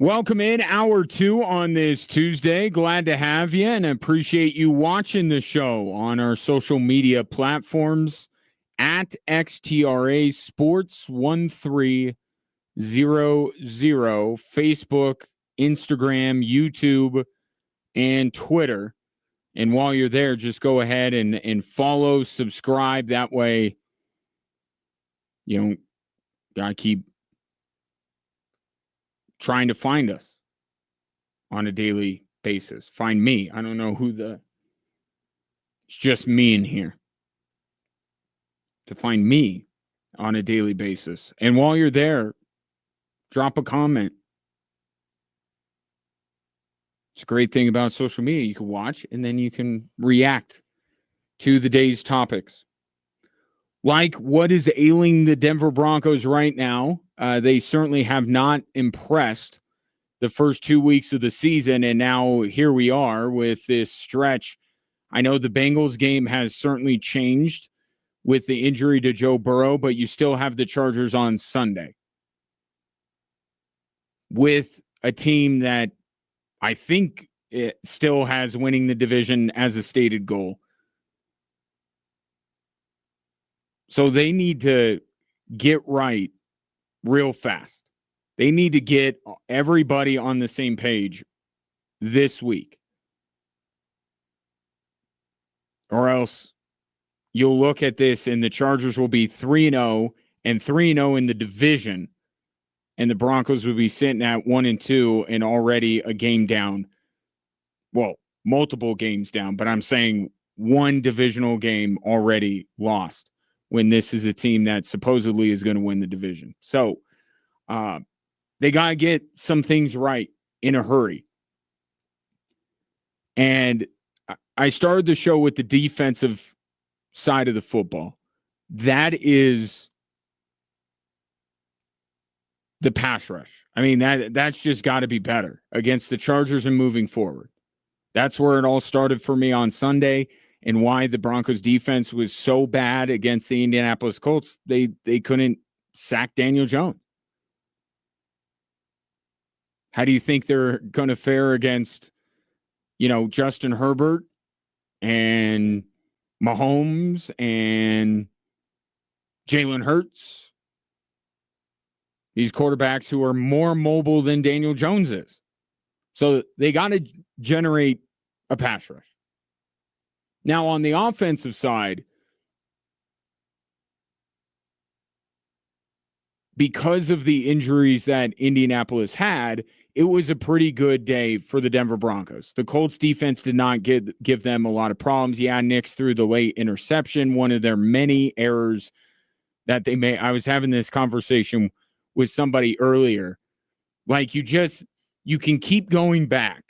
Welcome in hour 2 on this Tuesday. Glad to have you and appreciate you watching the show on our social media platforms at XTRA Sports 1300, Facebook, Instagram, YouTube, and Twitter. And while you're there, just go ahead and follow, subscribe. That way, you know, gotta keep trying to find us on a daily basis. Find me. I don't know it's just me in here. To find me on a daily basis. And while you're there, drop a comment. It's a great thing about social media. You can watch and then you can react to the day's topics. Like what is ailing the Denver Broncos right now? They certainly have not impressed the first 2 weeks of the season, and now here we are with this stretch. I know the Bengals game has certainly changed with the injury to Joe Burrow, but you still have the Chargers on Sunday with a team that I think it still has winning the division as a stated goal. So they need to get right real fast. They need to get everybody on the same page this week. Or else you'll look at this and the Chargers will be 3-0 and 3-0 in the division. And the Broncos will be sitting at 1-2 and already a game down. Well, multiple games down, but I'm saying one divisional game already lost when this is a team that supposedly is going to win the division. So they got to get some things right in a hurry. And I started the show with the defensive side of the football. That is the pass rush. I mean, that's just got to be better against the Chargers and moving forward. That's where it all started for me on Sunday, and why the Broncos defense was so bad against the Indianapolis Colts. They couldn't sack Daniel Jones. How do you think they're going to fare against, Justin Herbert and Mahomes and Jalen Hurts? These quarterbacks who are more mobile than Daniel Jones is. So they got to generate a pass rush. Now, on the offensive side, because of the injuries that Indianapolis had, it was a pretty good day for the Denver Broncos. The Colts defense did not give them a lot of problems. Yeah, Nix threw the late interception, one of their many errors that they made. I was having this conversation with somebody earlier. Like, you can keep going back.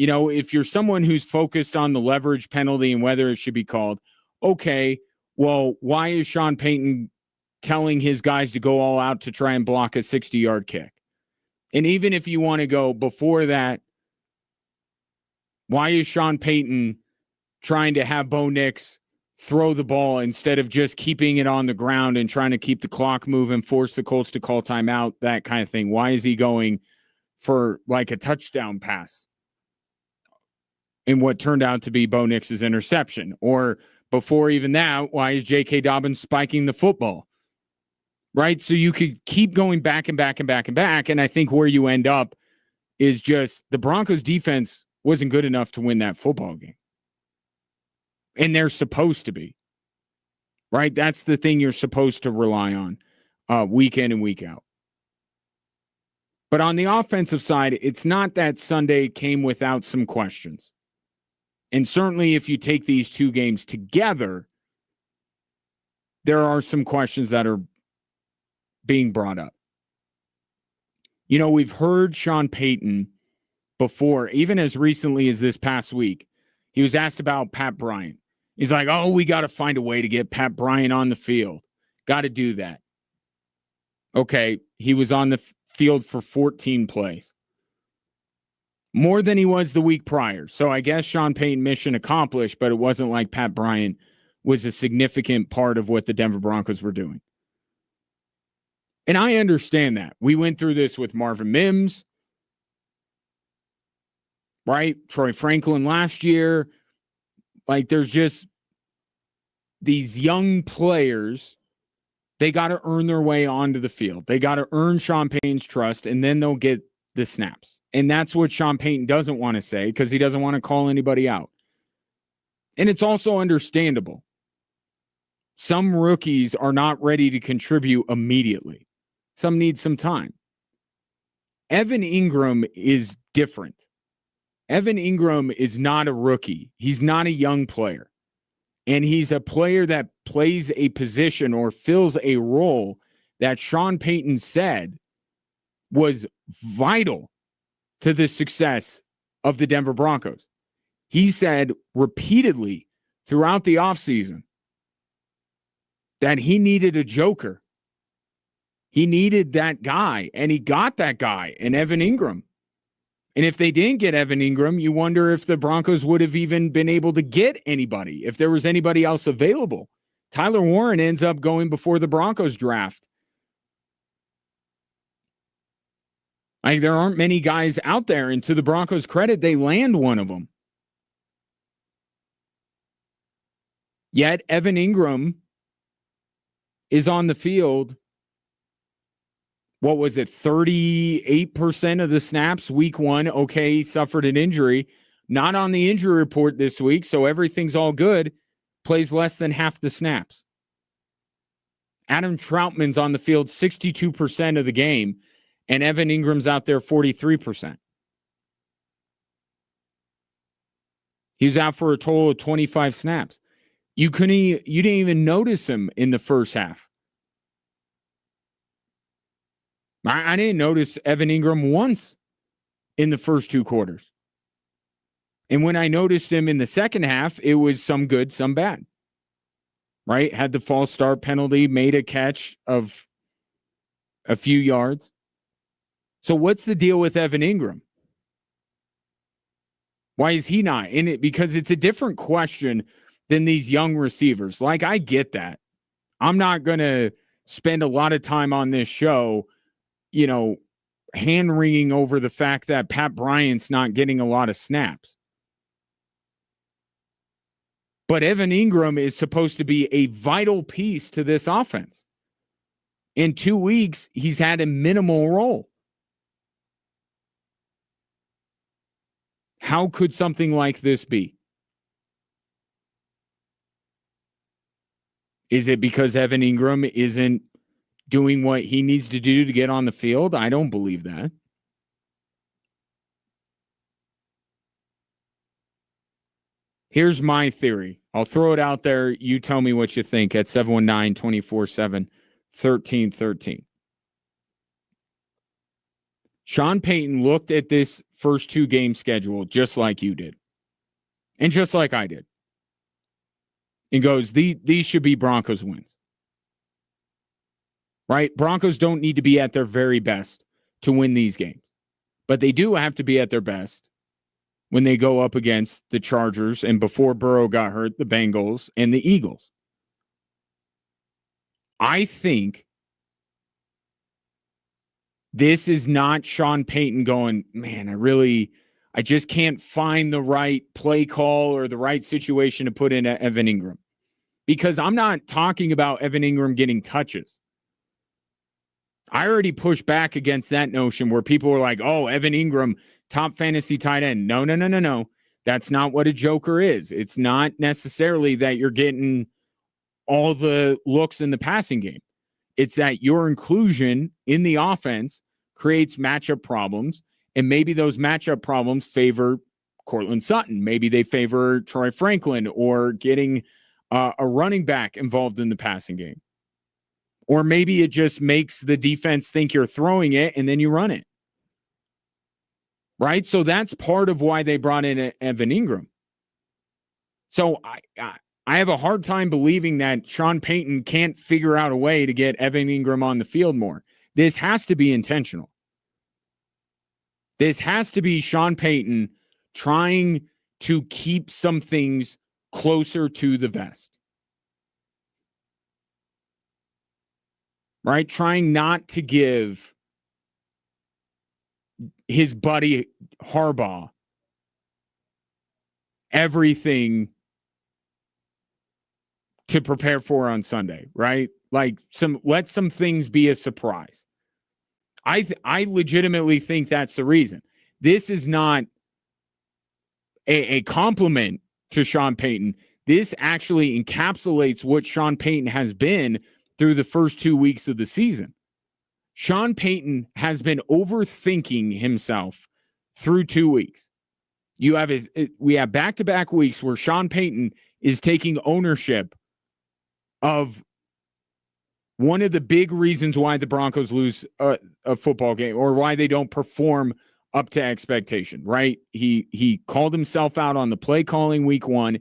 If you're someone who's focused on the leverage penalty and whether it should be called, okay, well, why is Sean Payton telling his guys to go all out to try and block a 60-yard kick? And even if you want to go before that, why is Sean Payton trying to have Bo Nix throw the ball instead of just keeping it on the ground and trying to keep the clock moving, force the Colts to call timeout, that kind of thing? Why is he going for like a touchdown pass in what turned out to be Bo Nix's interception? Or before even that, why is J.K. Dobbins spiking the football? Right? So you could keep going back and back and back and back. And I think where you end up is just the Broncos defense wasn't good enough to win that football game. And they're supposed to be. Right? That's the thing you're supposed to rely on week in and week out. But on the offensive side, it's not that Sunday came without some questions. And certainly if you take these two games together, there are some questions that are being brought up. We've heard Sean Payton before, even as recently as this past week. He was asked about Pat Bryant. He's like, we got to find a way to get Pat Bryant on the field. Got to do that. Okay, he was on the field for 14 plays. More than he was the week prior. So I guess Sean Payton mission accomplished, but it wasn't like Pat Bryant was a significant part of what the Denver Broncos were doing. And I understand that. We went through this with Marvin Mims. right? Troy Franklin last year. Like, there's just these young players. They got to earn their way onto the field. They got to earn Sean Payton's trust, and then they'll get the snaps. And that's what Sean Payton doesn't want to say because he doesn't want to call anybody out. And it's also understandable. Some rookies are not ready to contribute immediately. Some need some time. Evan Ingram is different. Evan Ingram is not a rookie. He's not a young player. And he's a player that plays a position or fills a role that Sean Payton said was vital to the success of the Denver Broncos. He said repeatedly throughout the offseason that he needed a joker. He needed that guy, and he got that guy in Evan Ingram. And if they didn't get Evan Ingram, you wonder if the Broncos would have even been able to get anybody, if there was anybody else available. Tyler Warren ends up going before the Broncos draft. Like, there aren't many guys out there, and to the Broncos' credit, they land one of them. Yet Evan Ingram is on the field. What was it? 38% of the snaps week one. Okay, he suffered an injury. Not on the injury report this week, so everything's all good. Plays less than half the snaps. Adam Troutman's on the field 62% of the game, and Evan Ingram's out there 43%. He was out for a total of 25 snaps. You didn't even notice him in the first half. I didn't notice Evan Ingram once in the first two quarters. And when I noticed him in the second half, it was some good, some bad. Right? Had the false start penalty, made a catch of a few yards. So what's the deal with Evan Ingram? Why is he not in it? Because it's a different question than these young receivers. Like, I get that. I'm not going to spend a lot of time on this show, hand-wringing over the fact that Pat Bryant's not getting a lot of snaps. But Evan Ingram is supposed to be a vital piece to this offense. In 2 weeks, he's had a minimal role. How could something like this be? Is it because Evan Ingram isn't doing what he needs to do to get on the field? I don't believe that. Here's my theory. I'll throw it out there. You tell me what you think at 719-247-1313. Sean Payton looked at this first two game schedule just like you did. And just like I did. And goes, these should be Broncos wins. Right? Broncos don't need to be at their very best to win these games. But they do have to be at their best when they go up against the Chargers and before Burrow got hurt, the Bengals and the Eagles. I think this is not Sean Payton going, man, I just can't find the right play call or the right situation to put in Evan Ingram. Because I'm not talking about Evan Ingram getting touches. I already pushed back against that notion where people were like, oh, Evan Ingram, top fantasy tight end. No. That's not what a joker is. It's not necessarily that you're getting all the looks in the passing game. It's that your inclusion in the offense creates matchup problems, and maybe those matchup problems favor Cortland Sutton. Maybe they favor Troy Franklin or getting a running back involved in the passing game. Or maybe it just makes the defense think you're throwing it and then you run it. Right? So that's part of why they brought in Evan Ingram. So I have a hard time believing that Sean Payton can't figure out a way to get Evan Ingram on the field more. This has to be intentional. This has to be Sean Payton trying to keep some things closer to the vest. Right? Trying not to give his buddy Harbaugh everything to prepare for on Sunday, right? Like let some things be a surprise. I legitimately think that's the reason. This is not a compliment to Sean Payton. This actually encapsulates what Sean Payton has been through the first 2 weeks of the season. Sean Payton has been overthinking himself through 2 weeks. We have back-to-back weeks where Sean Payton is taking ownership of one of the big reasons why the Broncos lose a football game or why they don't perform up to expectation, right? He called himself out on the play calling week 1,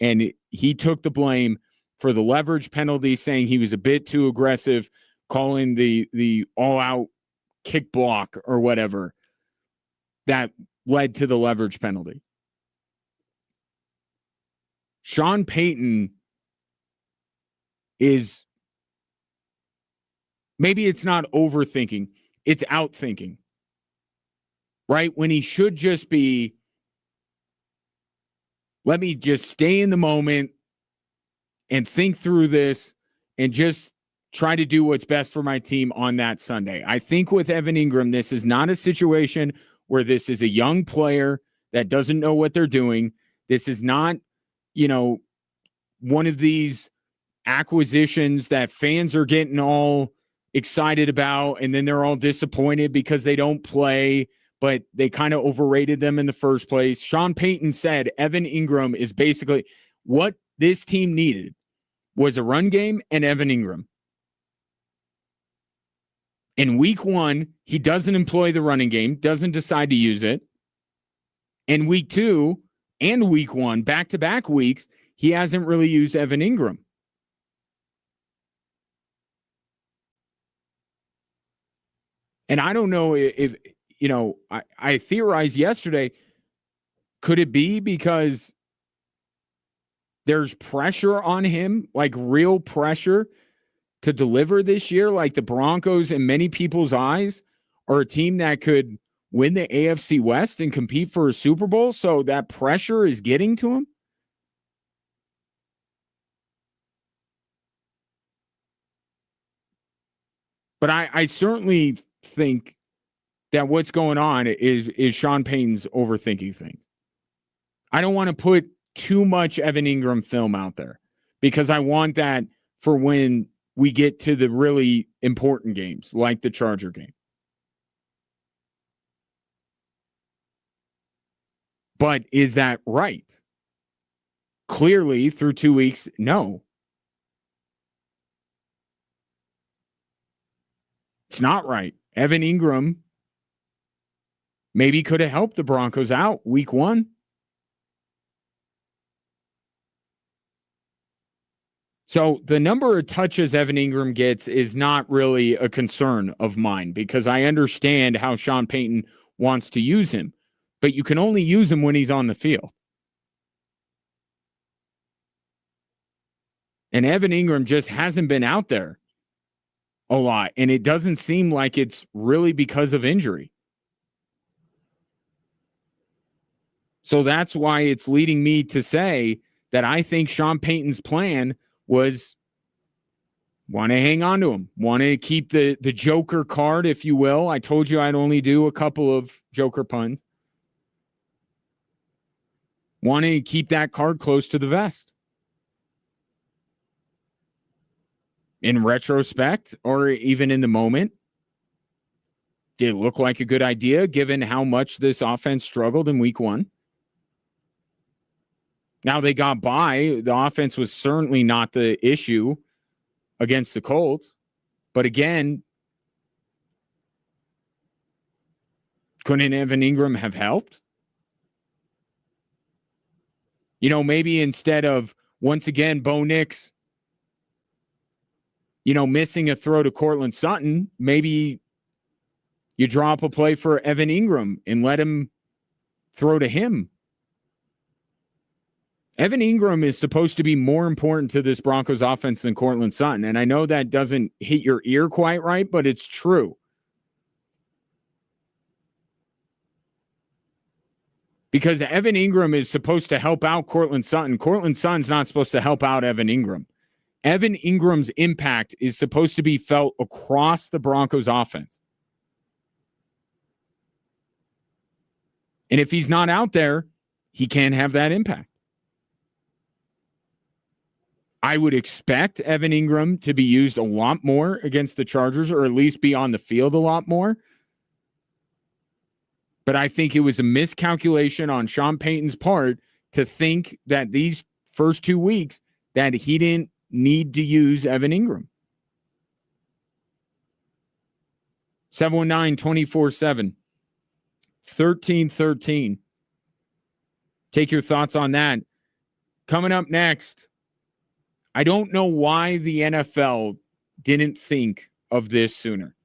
and he took the blame for the leverage penalty, saying he was a bit too aggressive, calling the all-out kick block or whatever that led to the leverage penalty. Sean Payton is, maybe it's not overthinking, it's outthinking, right? When he should just be, let me just stay in the moment and think through this and just try to do what's best for my team on that Sunday. I think with Evan Ingram, this is not a situation where this is a young player that doesn't know what they're doing. This is not, one of these acquisitions that fans are getting all excited about, and then they're all disappointed because they don't play, but they kind of overrated them in the first place. Sean Payton said Evan Ingram is basically what this team needed was a run game and Evan Ingram. In week 1, he doesn't employ the running game, doesn't decide to use it. In week 2 and week 1, back-to-back weeks, he hasn't really used Evan Ingram. And I don't know if I theorized yesterday, could it be because there's pressure on him, like real pressure to deliver this year? Like the Broncos, in many people's eyes, are a team that could win the AFC West and compete for a Super Bowl, so that pressure is getting to him? But I certainly think that what's going on is Sean Payton's overthinking things. I don't want to put too much Evan Ingram film out there because I want that for when we get to the really important games like the Charger game. But is that right? Clearly, through 2 weeks, no. It's not right. Evan Ingram maybe could have helped the Broncos out week 1. So the number of touches Evan Ingram gets is not really a concern of mine because I understand how Sean Payton wants to use him, but you can only use him when he's on the field. And Evan Ingram just hasn't been out there a lot, and it doesn't seem like it's really because of injury. So that's why it's leading me to say that I think Sean Payton's plan was want to hang on to him, want to keep the Joker card, if you will. I told you I'd only do a couple of Joker puns. Want to keep that card close to the vest. In retrospect, or even in the moment, did it look like a good idea given how much this offense struggled in week 1? Now they got by. The offense was certainly not the issue against the Colts. But again, couldn't Evan Ingram have helped? Maybe instead of, once again, Bo Nix, missing a throw to Cortland Sutton, maybe you draw up a play for Evan Ingram and let him throw to him. Evan Ingram is supposed to be more important to this Broncos offense than Cortland Sutton. And I know that doesn't hit your ear quite right, but it's true. because Evan Ingram is supposed to help out Cortland Sutton. Cortland Sutton's not supposed to help out Evan Ingram. Evan Ingram's impact is supposed to be felt across the Broncos offense. And if he's not out there, he can't have that impact. I would expect Evan Ingram to be used a lot more against the Chargers, or at least be on the field a lot more. But I think it was a miscalculation on Sean Payton's part to think that these first 2 weeks that he didn't need to use Evan Ingram. 719-24-7. 1313. Take your thoughts on that. Coming up next, I don't know why the NFL didn't think of this sooner.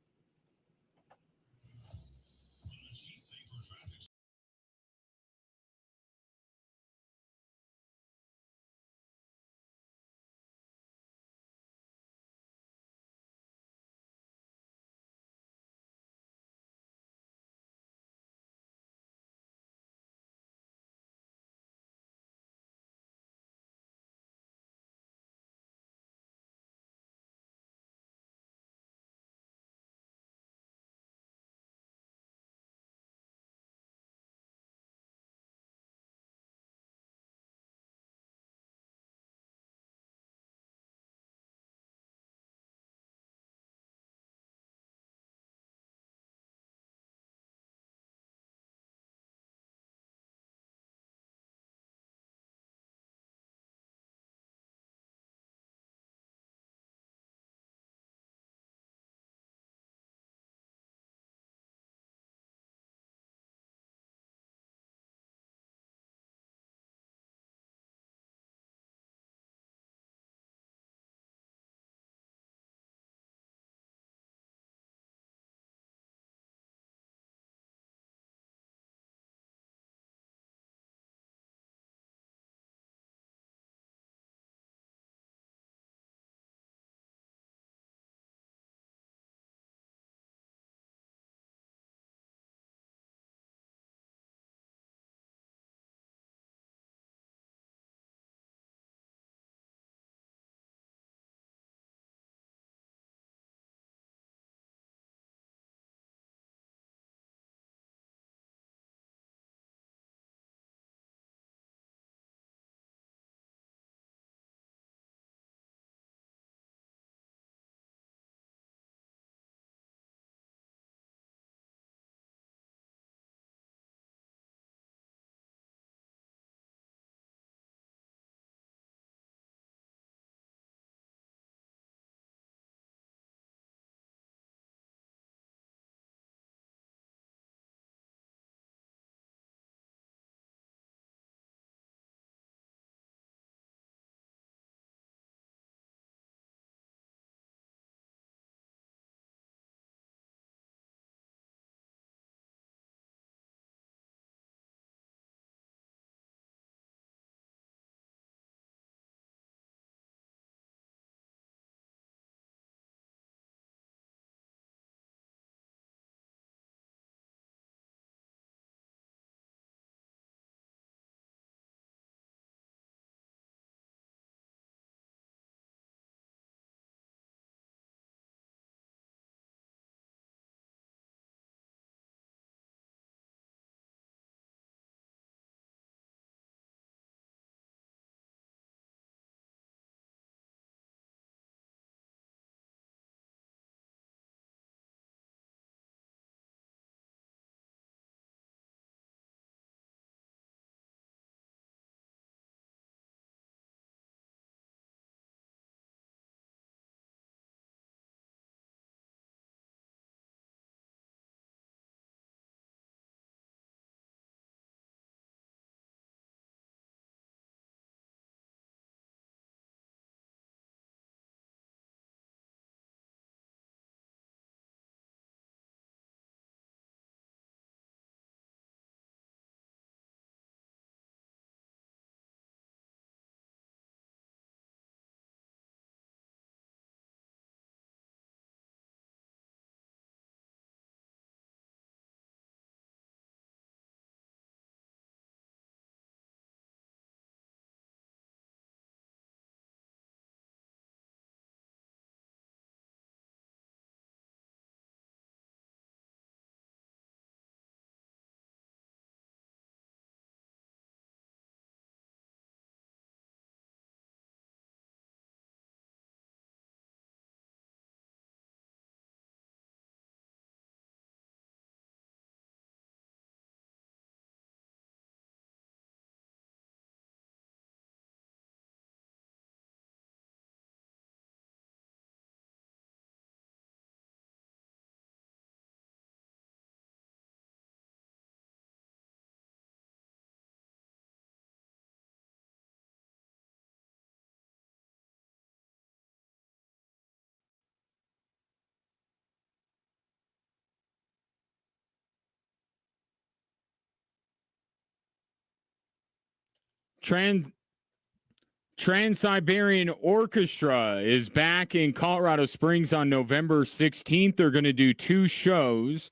Trans-Siberian Orchestra is back in Colorado Springs on November 16th. They're going to do 2 shows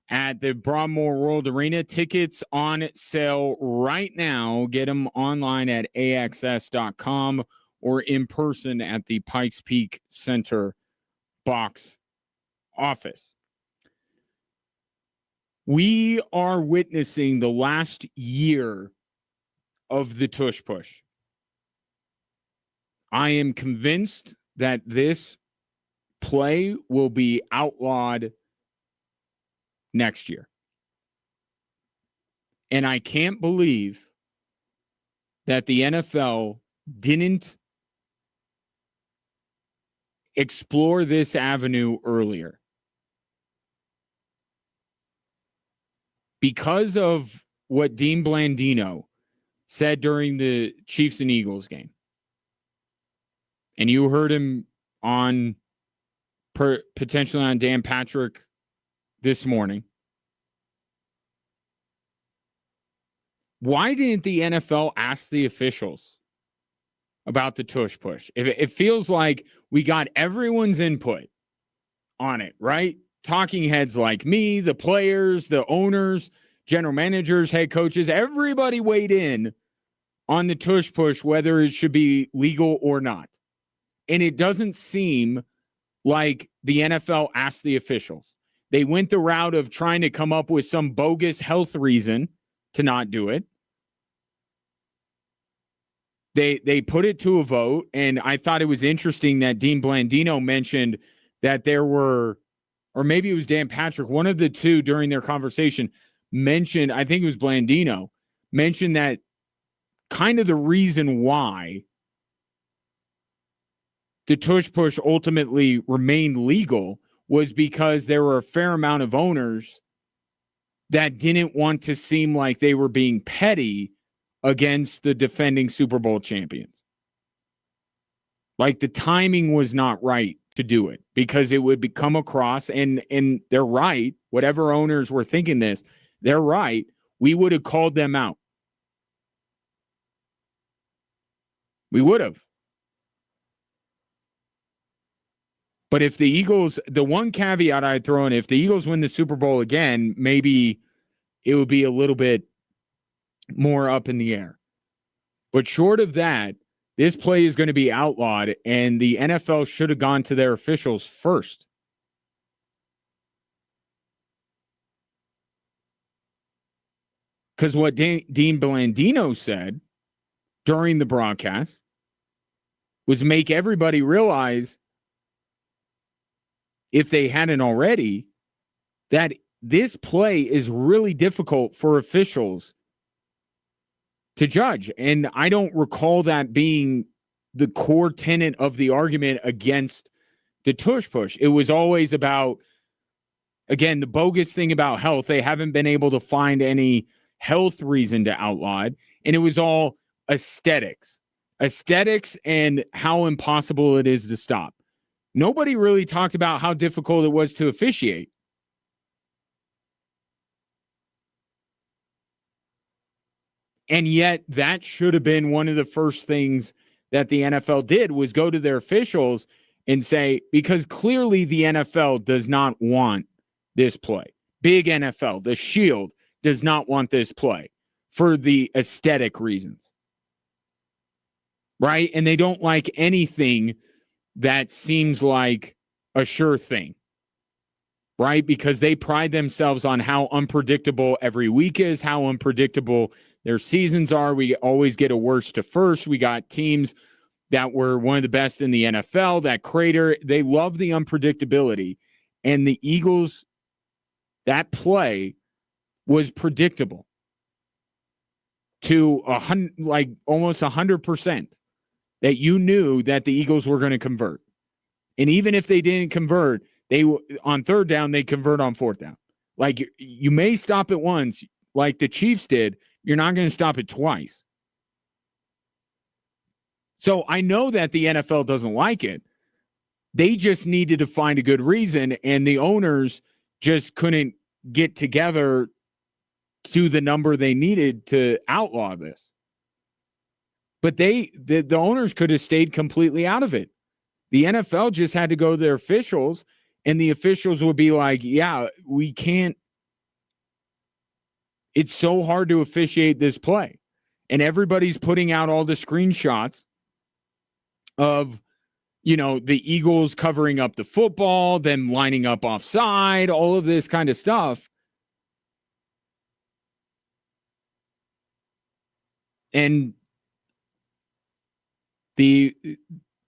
at the Broadmoor World Arena. Tickets on sale right now. Get them online at axs.com or in person at the Pikes Peak Center box office. We are witnessing the last year of the tush push. I am convinced that this play will be outlawed next year. And I can't believe that the NFL didn't explore this avenue earlier. Because of what Dean Blandino said during the Chiefs and Eagles game. And you heard him on potentially on Dan Patrick this morning. Why didn't the NFL ask the officials about the tush push? It feels like we got everyone's input on it, right? Talking heads like me, the players, the owners, general managers, head coaches, everybody weighed in on the tush push, whether it should be legal or not. And it doesn't seem like the NFL asked the officials. They went the route of trying to come up with some bogus health reason to not do it. They put it to a vote, and I thought it was interesting that Dean Blandino mentioned that there were, or maybe it was Dan Patrick, one of the two during their conversation mentioned, I think it was Blandino, mentioned that kind of the reason why the tush push ultimately remained legal was because there were a fair amount of owners that didn't want to seem like they were being petty against the defending Super Bowl champions. Like the timing was not right to do it because it would come across, and they're right, whatever owners were thinking this, they're right, we would have called them out. We would have. But if the Eagles, the one caveat I'd throw in, if the Eagles win the Super Bowl again, maybe it would be a little bit more up in the air. But short of that, this play is going to be outlawed, and the NFL should have gone to their officials first. Because what Dean Blandino said during the broadcast was make everybody realize, if they hadn't already, that this play is really difficult for officials to judge. And I don't recall that being the core tenet of the argument against the tush push. It was always about, again, the bogus thing about health. They haven't been able to find any health reason to outlaw it. And it was all aesthetics and how impossible it is to stop. Nobody really talked about how difficult it was to officiate. And yet that should have been one of the first things that the NFL did, was go to their officials and say, because clearly the NFL does not want this play. Big NFL, the Shield, does not want this play for the aesthetic reasons. Right? And they don't like anything that seems like a sure thing, right? Because they pride themselves on how unpredictable every week is, how unpredictable their seasons are. We always get a worst to first. We got teams that were one of the best in the NFL, that crater. They love the unpredictability. And the Eagles, that play was predictable to almost 100%. That you knew that the Eagles were going to convert. And even if they didn't convert, they on third down, they convert on fourth down. Like, you may stop it once, like the Chiefs did. You're not going to stop it twice. So I know that the NFL doesn't like it. They just needed to find a good reason, and the owners just couldn't get together to the number they needed to outlaw this. But the owners could have stayed completely out of it. The NFL just had to go to their officials, and the officials would be like, yeah, we can't. It's so hard to officiate this play. And everybody's putting out all the screenshots of, the Eagles covering up the football, them lining up offside, all of this kind of stuff. And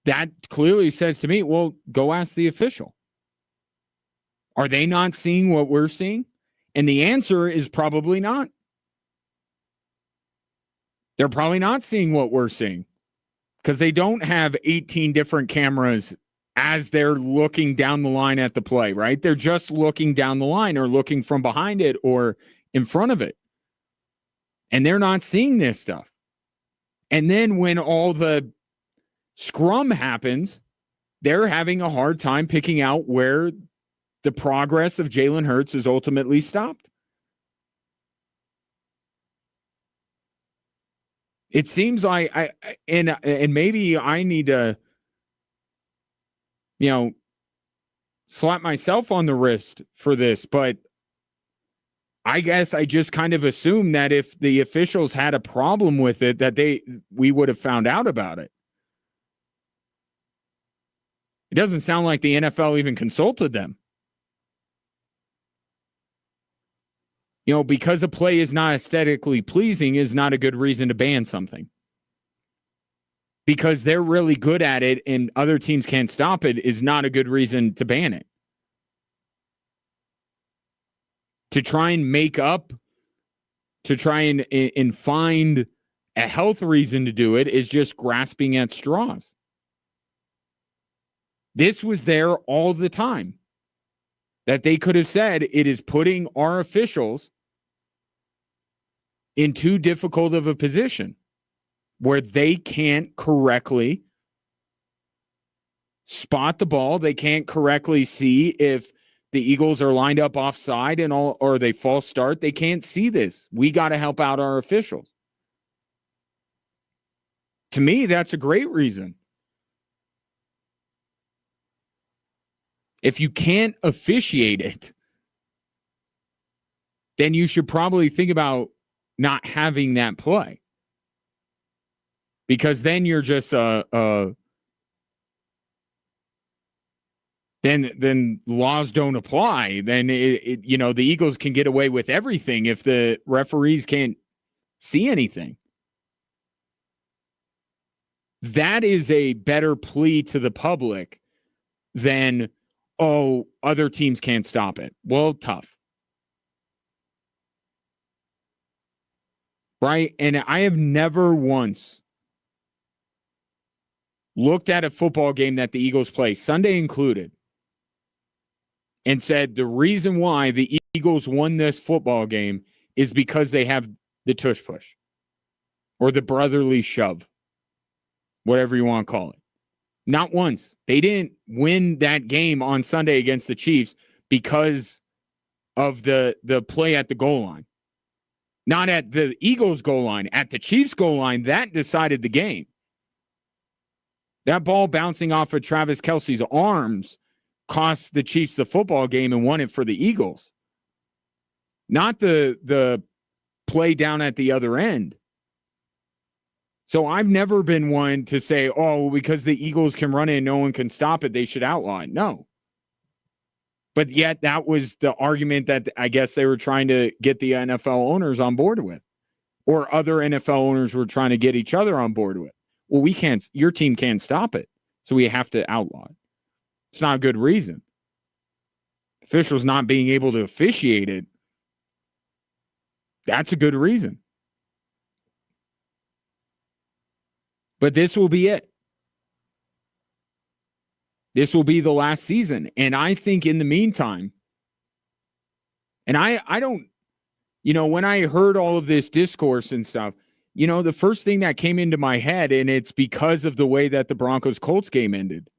that clearly says to me, well, go ask the official. Are they not seeing what we're seeing? And the answer is probably not. They're probably not seeing what we're seeing because they don't have 18 different cameras as they're looking down the line at the play, right? They're just looking down the line or looking from behind it or in front of it. And they're not seeing this stuff. And then when all the scrum happens, they're having a hard time picking out where the progress of Jalen Hurts is ultimately stopped. It seems like and maybe I need to, slap myself on the wrist for this, but I guess I just kind of assume that if the officials had a problem with it, that we would have found out about it. It doesn't sound like the NFL even consulted them. Because a play is not aesthetically pleasing is not a good reason to ban something. Because they're really good at it and other teams can't stop it is not a good reason to ban it. To try and make up, to try and find a health reason to do it is just grasping at straws. This was there all the time. That they could have said it is putting our officials in too difficult of a position where they can't correctly spot the ball. They can't correctly see if the Eagles are lined up offside and all, or they false start. They can't see this. We got to help out our officials. To me, that's a great reason. If you can't officiate it, then you should probably think about not having that play. Because then you're just then laws don't apply. Then the Eagles can get away with everything if the referees can't see anything. That is a better plea to the public than, oh, other teams can't stop it. Well, tough. Right? And I have never once looked at a football game that the Eagles play, Sunday included, and said the reason why the Eagles won this football game is because they have the tush push or the brotherly shove, whatever you want to call it. Not once. They didn't win that game on Sunday against the Chiefs because of the play at the goal line. Not at the Eagles goal line, at the Chiefs goal line. That decided the game. That ball bouncing off of Travis Kelce's arms cost the Chiefs the football game and won it for the Eagles. Not the play down at the other end. So I've never been one to say, oh, because the Eagles can run it and no one can stop it, they should outlaw it. No. But yet that was the argument that I guess they were trying to get the NFL owners on board with. Or other NFL owners were trying to get each other on board with. Well, your team can't stop it, so we have to outlaw it. It's not a good reason. Officials not being able to officiate it, that's a good reason. But this will be it. This will be the last season. And I think in the meantime, and I don't, when I heard all of this discourse and stuff, the first thing that came into my head, and it's because of the way that the Broncos-Colts game ended.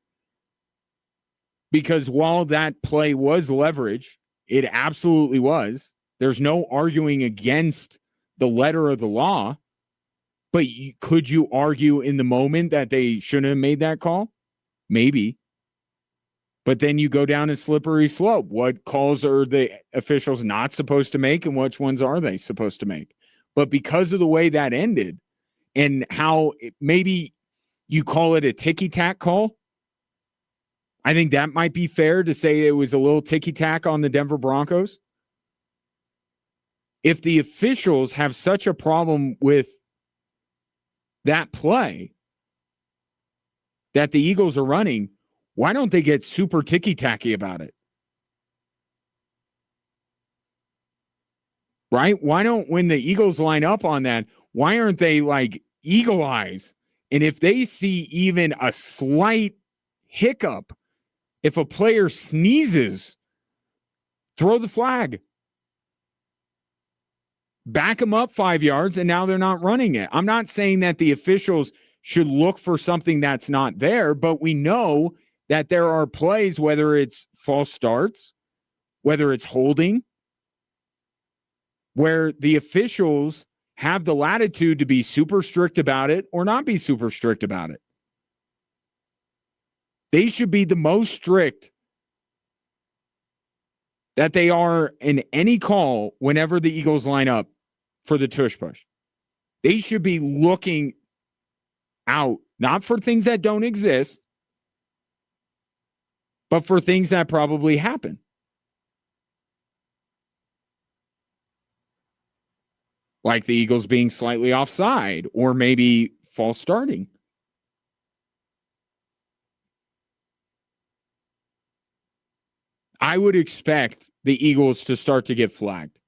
Because while that play was leverage, it absolutely was. There's no arguing against the letter of the law. But could you argue in the moment that they shouldn't have made that call? Maybe. But then you go down a slippery slope. What calls are the officials not supposed to make, and which ones are they supposed to make? But because of the way that ended and how maybe you call it a ticky-tack call, I think that might be fair to say it was a little ticky-tack on the Denver Broncos. If the officials have such a problem with that play that the Eagles are running, why don't they get super ticky-tacky about it? Right? Why don't, when the Eagles line up on that, why aren't they like eagle eyes? And if they see even a slight hiccup, if a player sneezes, throw the flag. Back them up 5 yards, and now they're not running it. I'm not saying that the officials should look for something that's not there, but we know that there are plays, whether it's false starts, whether it's holding, where the officials have the latitude to be super strict about it or not be super strict about it. They should be the most strict that they are in any call whenever the Eagles line up for the tush push. They should be looking out, not for things that don't exist, but for things that probably happen. Like the Eagles being slightly offside or maybe false starting. I would expect the Eagles to start to get flagged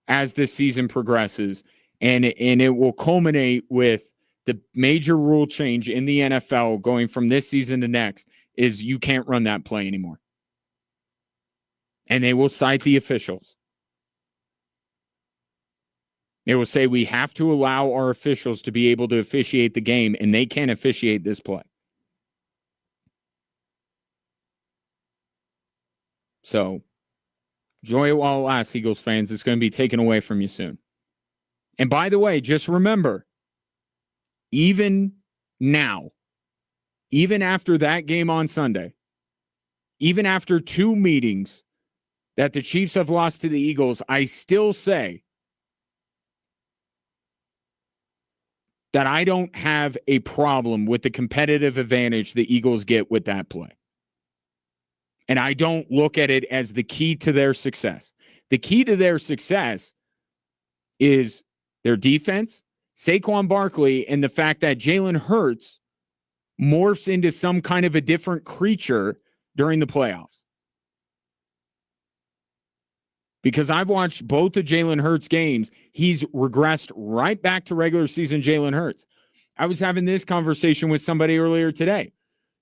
as this season progresses, and it will culminate with the major rule change in the NFL going from this season to next is you can't run that play anymore. And they will cite the officials. They will say we have to allow our officials to be able to officiate the game, and they can't officiate this play. So, enjoy it while it lasts, Eagles fans. It's going to be taken away from you soon. And by the way, just remember, even now, even after that game on Sunday, even after 2 meetings that the Chiefs have lost to the Eagles, I still say that I don't have a problem with the competitive advantage the Eagles get with that play. And I don't look at it as the key to their success. The key to their success is their defense, Saquon Barkley, and the fact that Jalen Hurts morphs into some kind of a different creature during the playoffs. Because I've watched both the Jalen Hurts games, he's regressed right back to regular season Jalen Hurts. I was having this conversation with somebody earlier today.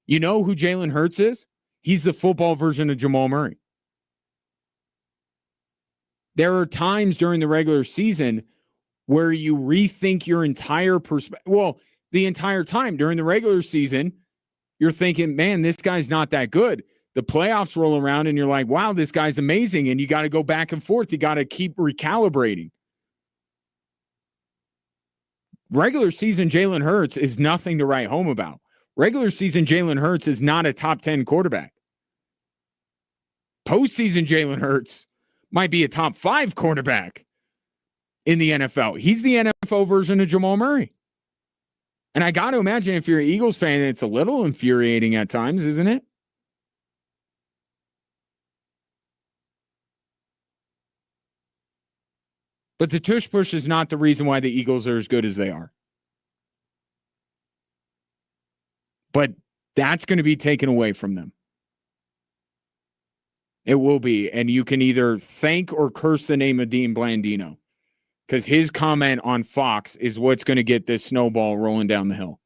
You know who Jalen Hurts is? He's the football version of Jamal Murray. There are times during the regular season where you rethink your entire perspective. Well, the entire time during the regular season, you're thinking, man, this guy's not that good. The playoffs roll around and you're like, wow, this guy's amazing. And you got to go back and forth. You got to keep recalibrating. Regular season Jalen Hurts is nothing to write home about. Regular season Jalen Hurts is not a top 10 quarterback. Postseason Jalen Hurts might be a top 5 quarterback in the NFL. He's the NFL version of Jamal Murray. And I got to imagine if you're an Eagles fan, it's a little infuriating at times, isn't it? But the tush push is not the reason why the Eagles are as good as they are. But that's going to be taken away from them. It will be. And you can either thank or curse the name of Dean Blandino, because his comment on Fox is what's going to get this snowball rolling down the hill.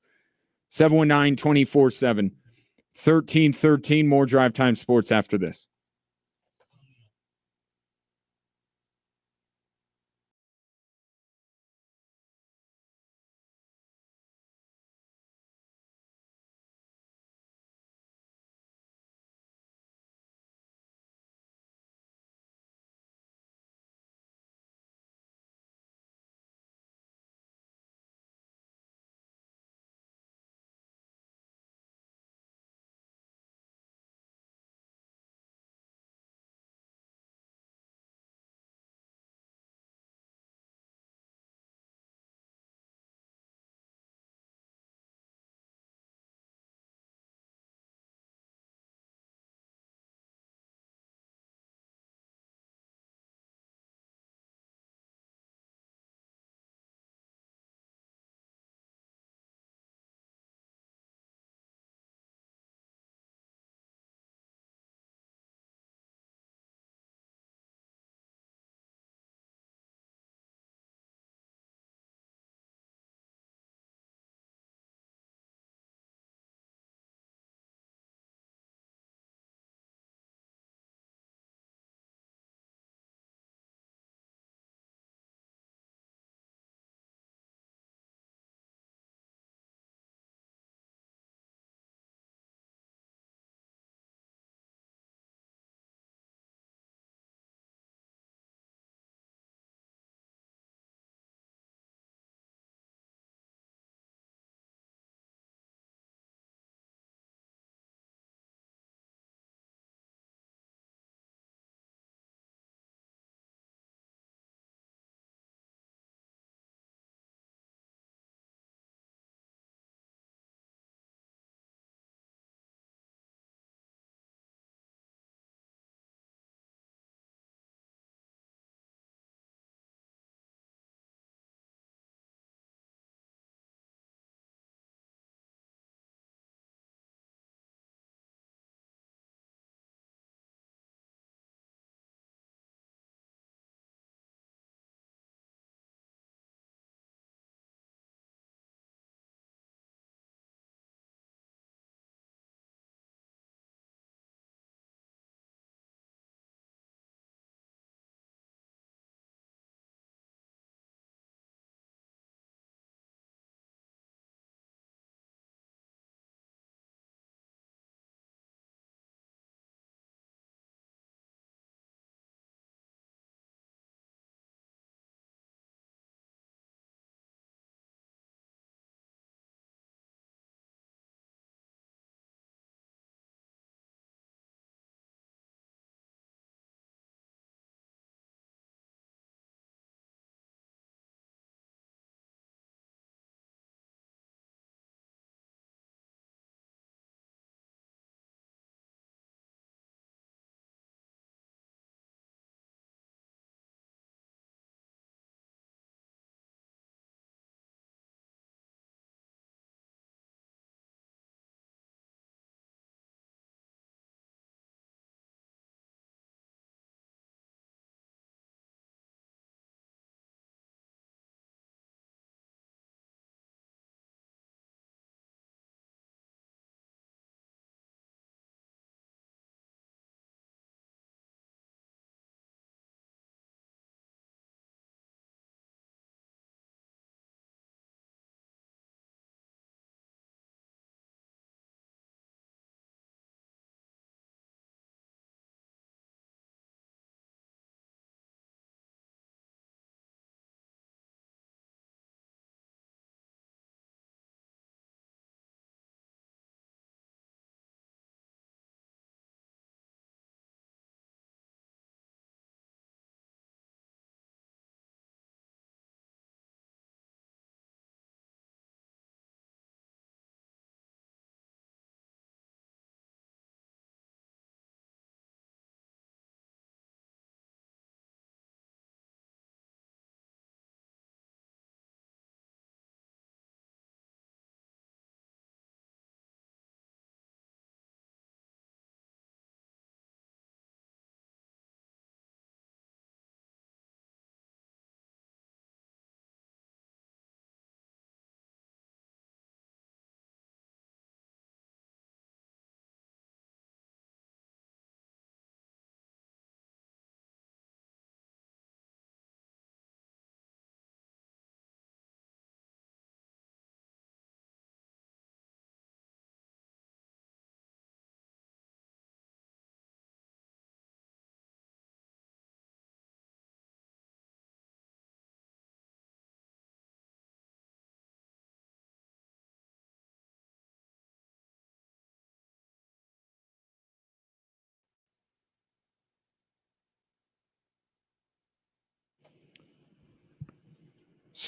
719-24-7, 1313, more Drive Time Sports after this.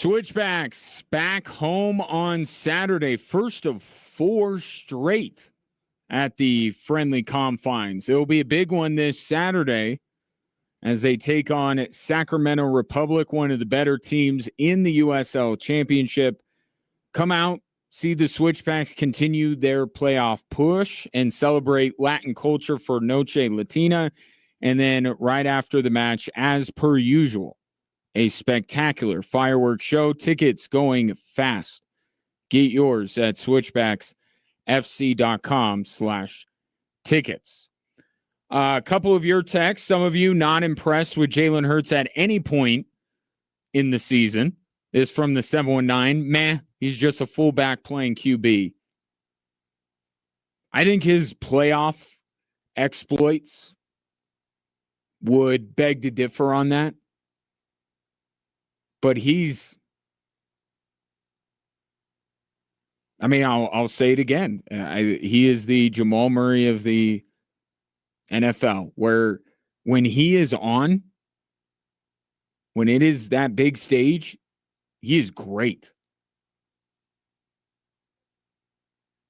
Switchbacks back home on Saturday, first of 4 straight at the friendly confines. It will be a big one this Saturday as they take on Sacramento Republic, one of the better teams in the USL Championship. Come out, see the Switchbacks continue their playoff push and celebrate Latin culture for Noche Latina. And then right after the match, as per usual, a spectacular fireworks show. Tickets going fast. Get yours at switchbacksfc.com/tickets. A couple of your texts. Some of you not impressed with Jalen Hurts at any point in the season. Is from the 719. Meh, he's just a fullback playing QB. I think his playoff exploits would beg to differ on that. But I'll say it again. He is the Jamal Murray of the NFL, where when he is on, when it is that big stage, he is great.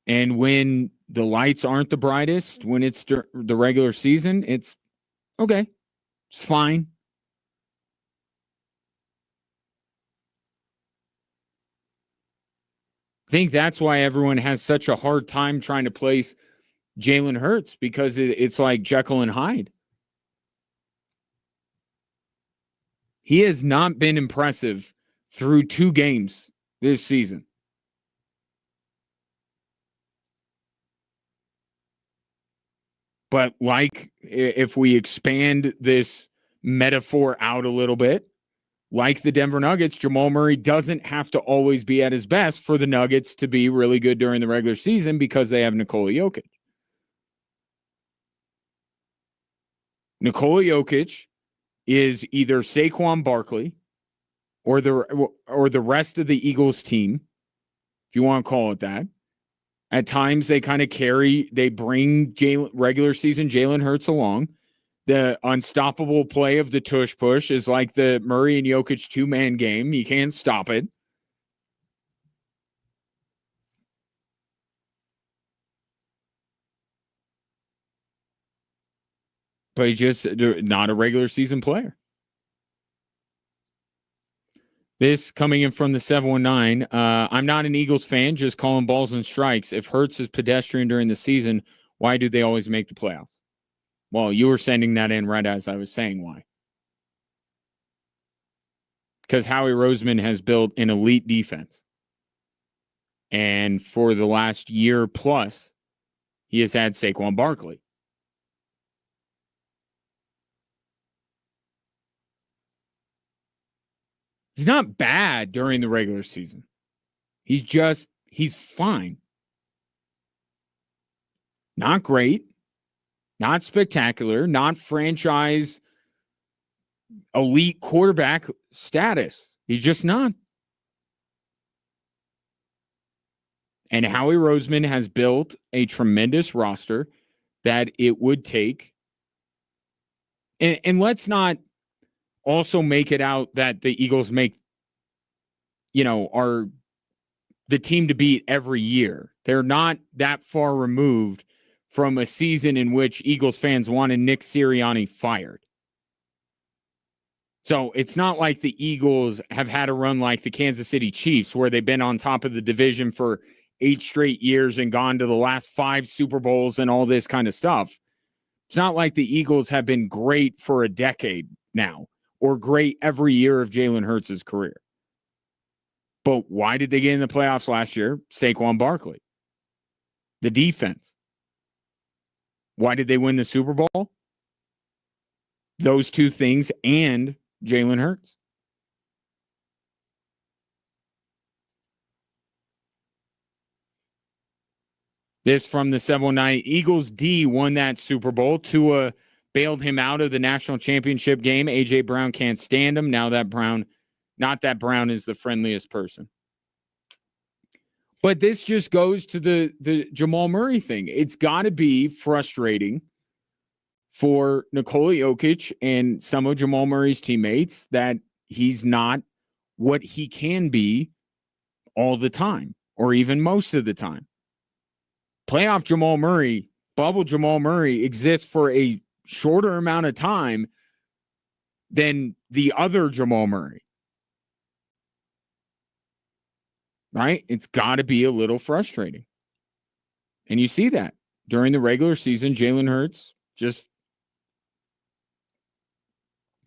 And when the lights aren't the brightest, when it's the regular season, it's okay. It's fine. I think that's why everyone has such a hard time trying to place Jalen Hurts, because it's like Jekyll and Hyde. He has not been impressive through 2 games this season. But like, if we expand this metaphor out a little bit, like the Denver Nuggets, Jamal Murray doesn't have to always be at his best for the Nuggets to be really good during the regular season because they have Nikola Jokic. Nikola Jokic is either Saquon Barkley or the rest of the Eagles team, if you want to call it that. At times, they kind of they bring regular season Jalen Hurts along. The unstoppable play of the tush push is like the Murray and Jokic 2-man game. You can't stop it. But he's just not a regular season player. This coming in from the 719. I'm not an Eagles fan, just calling balls and strikes. If Hurts is pedestrian during the season, why do they always make the playoffs? Well, you were sending that in right as I was saying why. Because Howie Roseman has built an elite defense. And for the last year plus, he has had Saquon Barkley. He's not bad during the regular season. He's fine. Not great. Not spectacular. Not franchise elite quarterback status. He's just not. And Howie Roseman has built a tremendous roster that it would take. And let's not also make it out that the Eagles are the team to beat every year. They're not that far removed from a season in which Eagles fans wanted Nick Sirianni fired. So it's not like the Eagles have had a run like the Kansas City Chiefs, where they've been on top of the division for 8 straight years and gone to the last 5 Super Bowls and all this kind of stuff. It's not like the Eagles have been great for a decade now, or great every year of Jalen Hurts' career. But why did they get in the playoffs last year? Saquon Barkley. The defense. Why did they win the Super Bowl? Those 2 things and Jalen Hurts. This from the 719. Eagles D won that Super Bowl. Tua bailed him out of the national championship game. A.J. Brown can't stand him. Now that Brown, not that Brown is the friendliest person. But this just goes to the Jamal Murray thing. It's got to be frustrating for Nikola Jokic and some of Jamal Murray's teammates that he's not what he can be all the time, or even most of the time. Playoff Jamal Murray, bubble Jamal Murray exists for a shorter amount of time than the other Jamal Murray. Right? It's got to be a little frustrating. And you see that during the regular season, Jalen Hurts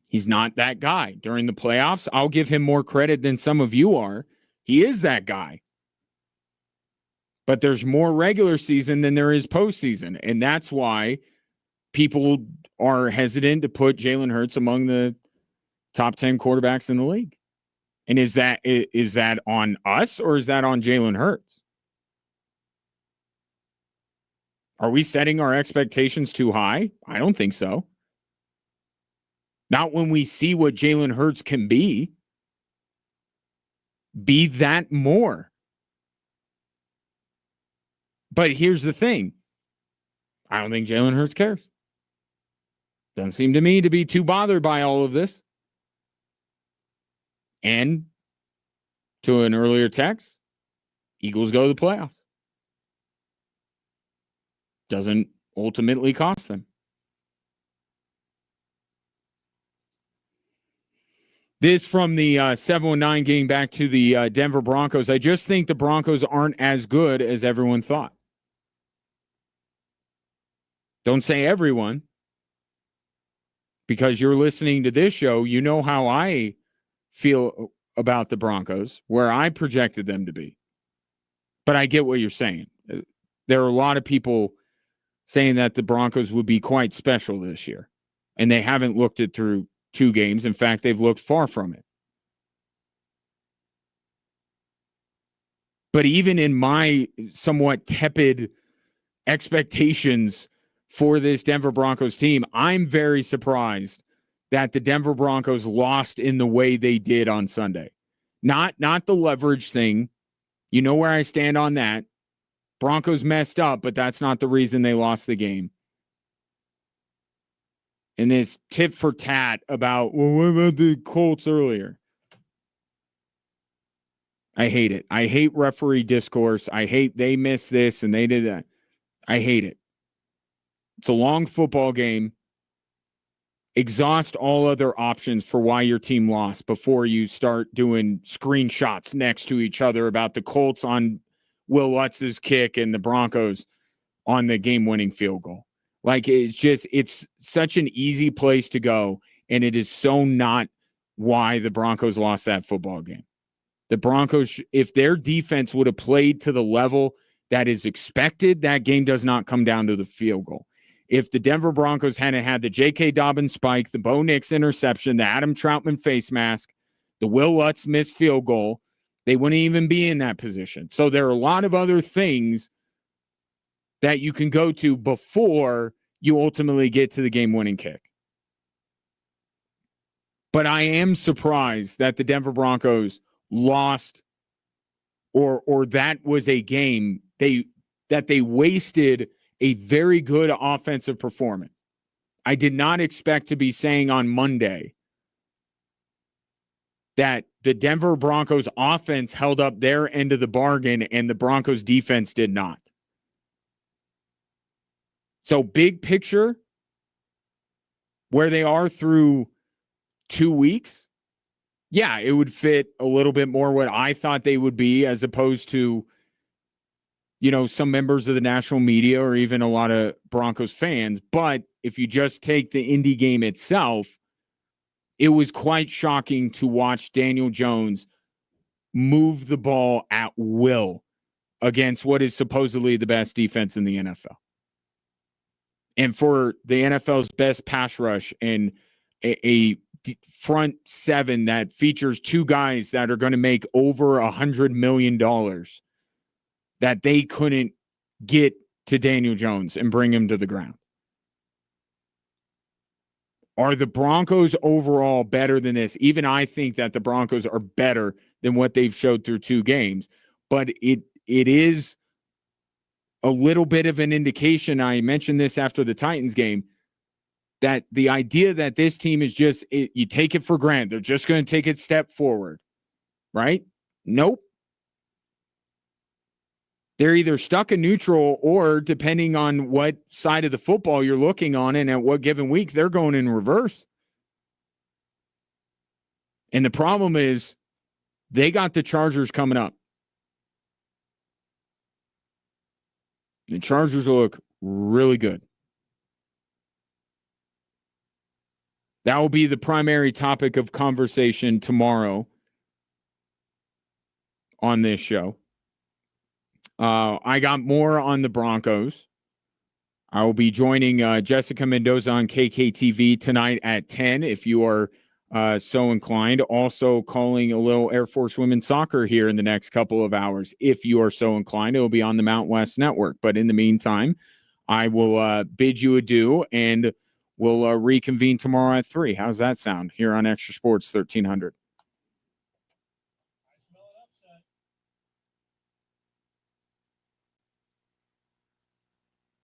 he's not that guy. During the playoffs, I'll give him more credit than some of you are. He is that guy. But there's more regular season than there is postseason. And that's why people are hesitant to put Jalen Hurts among the top 10 quarterbacks in the league. And is that on us, or is that on Jalen Hurts? Are we setting our expectations too high? I don't think so. Not when we see what Jalen Hurts can be. Be that more. But here's the thing. I don't think Jalen Hurts cares. Doesn't seem to me to be too bothered by all of this. And to an earlier text, Eagles go to the playoffs. Doesn't ultimately cost them. This from the 719, getting back to the Denver Broncos. I just think the Broncos aren't as good as everyone thought. Don't say everyone, because you're listening to this show. You know how I feel about the Broncos, where I projected them to be. But I get what you're saying. There are a lot of people saying that the Broncos would be quite special this year, and they haven't looked it through 2 games. In fact, they've looked far from it. But even in my somewhat tepid expectations for this Denver Broncos team, I'm very surprised that the Denver Broncos lost in the way they did on Sunday. Not the leverage thing. You know where I stand on that. Broncos messed up, but that's not the reason they lost the game. And this tit for tat about, well, what about the Colts earlier? I hate it. I hate referee discourse. I hate they missed this and they did that. I hate it. It's a long football game. Exhaust all other options for why your team lost before you start doing screenshots next to each other about the Colts on Will Lutz's kick and the Broncos on the game-winning field goal. Like, it's such an easy place to go, and it is so not why the Broncos lost that football game. The Broncos, if their defense would have played to the level that is expected, that game does not come down to the field goal. If the Denver Broncos hadn't had the J.K. Dobbins spike, the Bo Nix interception, the Adam Troutman face mask, the Will Lutz missed field goal, they wouldn't even be in that position. So there are a lot of other things that you can go to before you ultimately get to the game-winning kick. But I am surprised that the Denver Broncos lost, or that was a game that they wasted a very good offensive performance. I did not expect to be saying on Monday that the Denver Broncos offense held up their end of the bargain and the Broncos defense did not. So big picture, where they are through 2 weeks, yeah, it would fit a little bit more what I thought they would be, as opposed to, you know, some members of the national media or even a lot of Broncos fans. But if you just take the Indy game itself, it was quite shocking to watch Daniel Jones move the ball at will against what is supposedly the best defense in the NFL. And for the NFL's best pass rush and a front seven that features 2 guys that are going to make over $100 million, that they couldn't get to Daniel Jones and bring him to the ground. Are the Broncos overall better than this? Even I think that the Broncos are better than what they've showed through 2 games. But it is a little bit of an indication, I mentioned this after the Titans game, that the idea that this team is just, you take it for granted. They're just going to take a step forward. right? Nope. They're either stuck in neutral or, depending on what side of the football you're looking on and at what given week, they're going in reverse. And the problem is they got the Chargers coming up. The Chargers look really good. That will be the primary topic of conversation tomorrow on this show. I got more on the Broncos. I will be joining Jessica Mendoza on KKTV tonight at 10 if you are so inclined. Also calling a little Air Force women's soccer here in the next couple of hours. If you are so inclined, it will be on the Mount West Network. But in the meantime, I will bid you adieu, and we'll reconvene tomorrow at 3. How's that sound here on Extra Sports 1300?